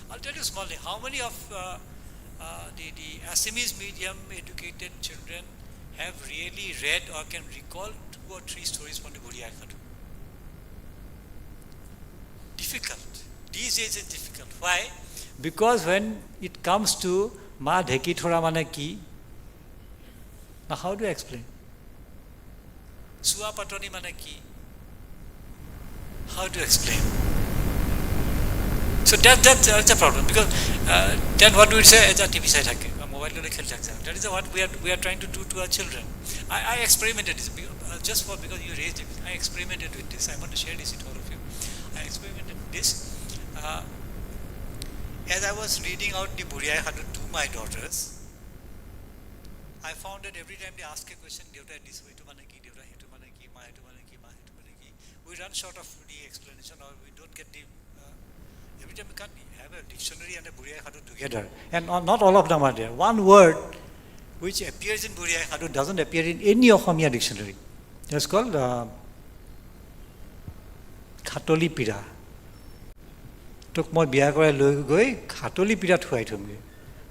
I'll tell you smallly, how many of the Assamese medium educated children have really read or can recall 2 or 3 stories from the Buriya Khadu? Difficult. These days it's difficult. Why? Because when it comes to Ma Dheki Thora Mane Ki, now how do I explain? Sua Patoni Mane Ki. How to explain? So that's a problem, because then what do we say? That is what we are trying to do to our children. I experimented this just because you raised it. I experimented with this. I want to share this with all of you. I experimented this as I was reading out the Buriya Khadu to my daughters. I found that every time they ask a question, Devta this way to Manaki, Devta Hetu Manaki, Ma Hetu Manaki, Ma Hetu Manaki, we run short of the explanation, or we don't get the. Every time we can't have a dictionary and a Buriya Khadu together. And not all of them are there. One word which appears in Buriya Khadu doesn't appear in any Ohamiya dictionary. It's called Khatoli Pira. Took my biya kore loi goi Khatoli Pira thuai thumge.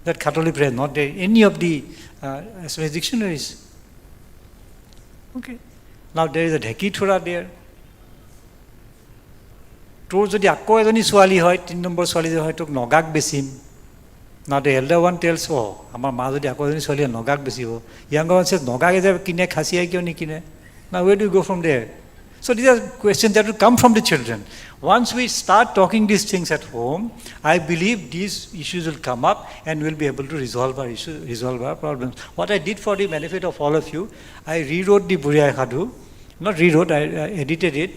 That Khatoli Pira is not there in any of the dictionaries. Okay. Now there is a Dheki Thora there. তোৰ যদি আকৌ এজনী ছোৱালী হয় 3 number ছোৱালী যে হয় তোক নগাক বেচিম now the elder one tells আমাৰ মা যদি আকৌ এজনী ছোৱালী নগাক বেচিব younger one says নগাকে যে কিনে খাসিয়াই কিয় নিকিনে now where do you go from there? So these are questions that will come from the children. Once we start talking these things at home, I believe these issues will come up and we'll be able to resolve our issues, resolve our problems. What I did for the benefit of all of you, I rewrote the Buriya Khadu, not rewrote, I edited it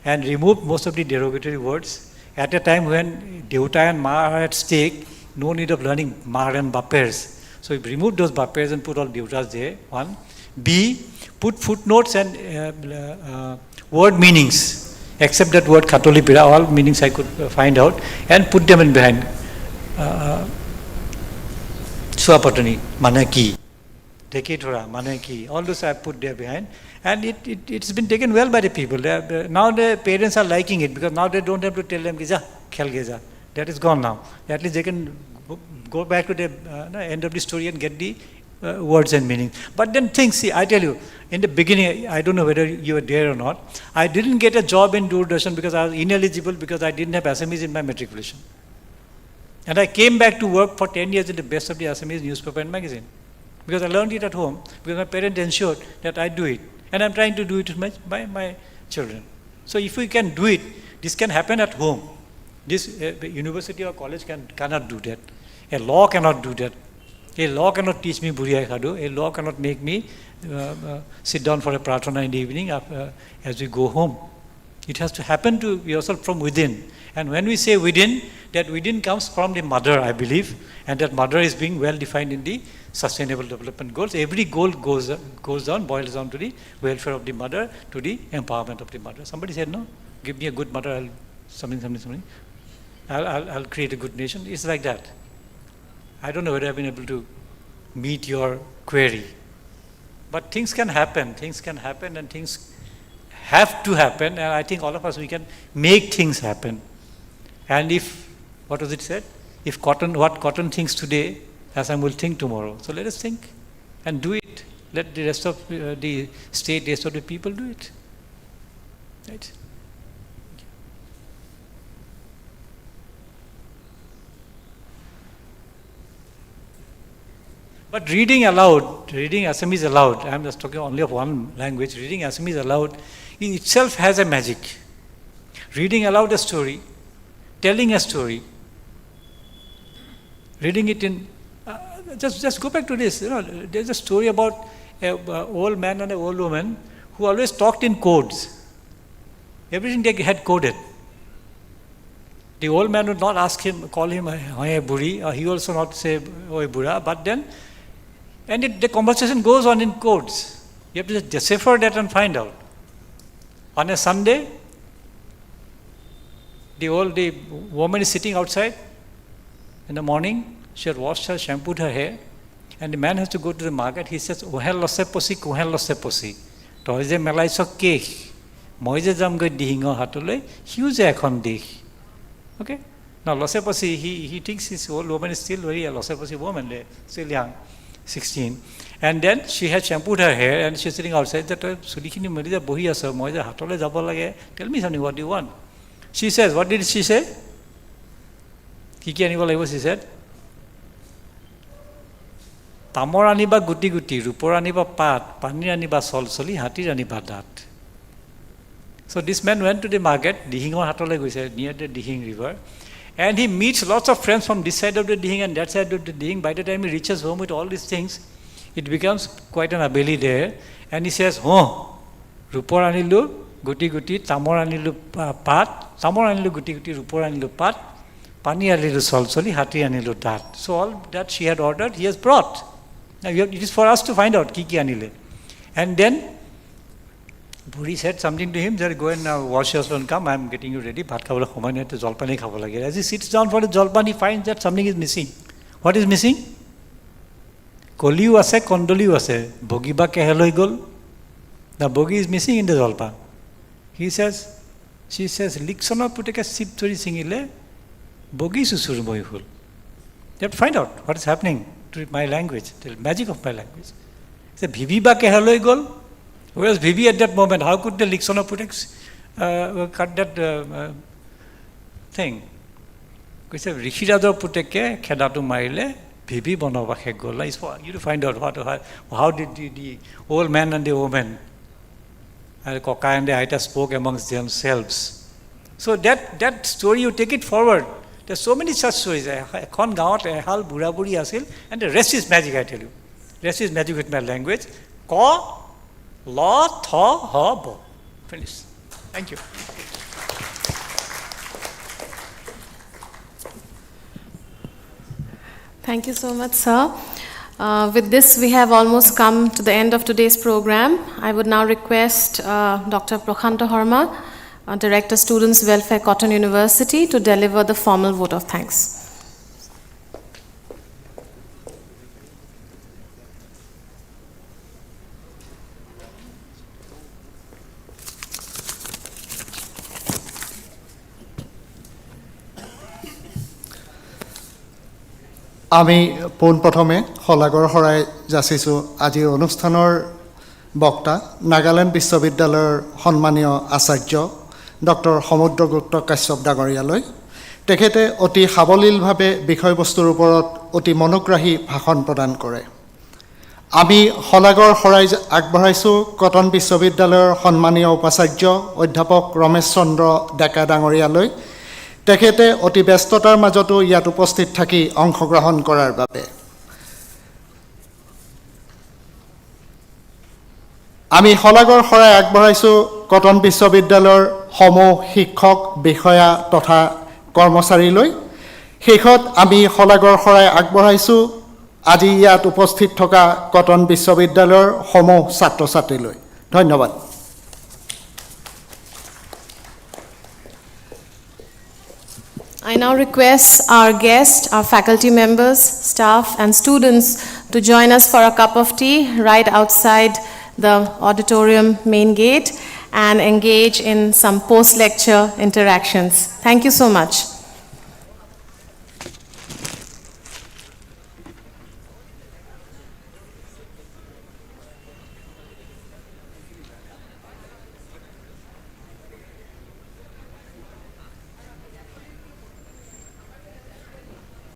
and removed most of the derogatory words. At a time when Deuta and Ma are at stake, no need of learning Mar and Bapers. So we removed those Bapers and put all Deutas there, one. B, put footnotes and word meanings, except that word Khatoli Pira, all meanings I could find out, and put them in behind. Suapatani, Manaki, Tekithora, Manaki, all those I put there behind. And it's been taken well by the people. Now the parents are liking it because now they don't have to tell them, Giza, khel geza. That is gone now. At least they can go back to the end of the story and get the words and meaning. But then things, see, I tell you, in the beginning, I don't know whether you were there or not, I didn't get a job in Doordarshan because I was ineligible because I didn't have Assamese in my matriculation. And I came back to work for 10 years in the best of the Assamese newspaper and magazine. Because I learned it at home, because my parents ensured that I do it. And I'm trying to do it with my children. So if we can do it, this can happen at home. This university or college cannot do that. A law cannot do that. A law cannot teach me Buriya Khadu. A law cannot make me sit down for a pratana in the evening as we go home. It has to happen to yourself from within. And when we say within, that within comes from the mother, I believe, and that mother is being well defined in the Sustainable Development Goals. Every goal goes down, boils down to the welfare of the mother, to the empowerment of the mother. Somebody said, no, give me a good mother, I'll something. I'll create a good nation. It's like that. I don't know whether I've been able to meet your query. But things can happen and things have to happen, and I think all of us, we can make things happen. And if, what was it said? If what cotton thinks today, Assam will think tomorrow. So let us think and do it. Let the rest of the state, the rest of the people do it. Right? But reading aloud, reading Assamese aloud, I am just talking only of one language, reading Assamese aloud in itself has a magic. Reading aloud a story, telling a story, reading it in, just go back to this, there's a story about an old man and an old woman who always talked in codes. Everything they had coded. The old man would not ask him, call him Hoye Buri, or he also not say Hoye Bura, but then, and the conversation goes on in codes. You have to just decipher that and find out. On a Sunday, the woman is sitting outside in the morning, she had washed her, shampooed her hair, and the man has to go to the market. He says, Ohel lose posi, kuhel lose posi. Toi je melaiso kech, moi je jam goi dihingo hatole, hiu je ekhon dikh. Okay? Now, Loseposi, he thinks his old woman is still very a Loseposi woman, still young, 16. And then she had shampooed her hair and she's sitting outside. That Sudikhini Marija Bohi Asa, Moja Hatole Jabolage, tell me something, what do you want? She says, what did she say? Kiki Aniba, she said, Tamor aniba guti guti, Rupor aniba pat, Pani aniba solsoli, Hati aniba dat. So this man went to the market, Dihingo Hatole, near the Dihing river, and he meets lots of friends from this side of the Dihing and that side of the Dihing. By the time he reaches home with all these things, it becomes quite an abeli there, and he says, oh, Rupor anilu, guti guti, Tamor anilu pat, Tamor anilu guti guti, Rupor anilu pat, Pani anilu solsoli, Hati anilu dat. So all that she had ordered, he has brought. Now it is for us to find out, Kiki anile. And then Buri said something to him, that go and wash yourself and come, I am getting you ready. As he sits down for the jolpan, he finds that something is missing. What is missing? Koliu ase, kondoliu ase. Bogi ba keheloi gol. The bogi is missing in the jolpan. She says, Liksona puteka sip tori singile, bogi susur moihul. You have to find out what is happening to my language, the magic of my language. He said, Bhibi ba keheloi gol. Whereas Vivi at that moment, how could the Liksona Putex cut that thing? He said, Rishirado Puteke, Kedatu Maile, Vivi Bonova Hegola is for you to find out how did the old man and the woman, Koka and the Aita spoke amongst themselves. So that story, you take it forward. There's so many such stories. Kon Gaot, Hal, Buraburi Asil, and the rest is magic, I tell you. The rest is magic with my language. Ko, Lo, Tho, Ho, Bo. Finish. Thank you. Thank you so much, sir. With this, we have almost come to the end of today's program. I would now request Dr. Prokhanto Harma, Director Students Welfare, Cotton University, to deliver the formal vote of thanks. আমি পোনপ্ৰথমে শলাগৰ শৰাই যাচিছোঁ আজিৰ অনুষ্ঠানৰ বক্তা নাগালেণ্ড বিশ্ববিদ্যালয়ৰ সন্মানীয় আচাৰ্য doctor সমুদ্ৰ গুপ্ত কাশ্যপ ডাঙৰীয়ালৈ। তেখেতে অতি সাৱলীলভাৱে বিষয়বস্তুৰ ওপৰত অতি মনোগ্ৰাহী ভাষণ প্ৰদান কৰে। আমি শলাগৰ শৰাই আগবঢ়াইছোঁ কটন বিশ্ববিদ্যালয়ৰ সন্মানীয় উপাচাৰ্য অধ্যাপক ৰমেশ চন্দ্ৰ ডেকা ডাঙৰীয়ালৈ। তেখেতে অতি ব্যস্ততাৰ মাজতো ইয়াত উপস্থিত থাকি অংশগ্ৰহণ কৰাৰ বাবে। আমি শলাগৰ শৰাই আগবঢ়াইছোঁ কটন বিশ্ববিদ্যালয়ৰ সমূহ শিক্ষক, বিষয়া তথা কৰ্মচাৰীলৈ। শেষত আমি শলাগৰ শৰাই আগবঢ়াইছোঁ আজি ইয়াত উপস্থিত থকা কটন বিশ্ববিদ্যালয়ৰ সমূহ ছাত্ৰ ছাত্ৰীলৈ। ধন্যবাদ। I now request our guests, our faculty members, staff and students to join us for a cup of tea right outside the auditorium main gate and engage in some post-lecture interactions. Thank you so much.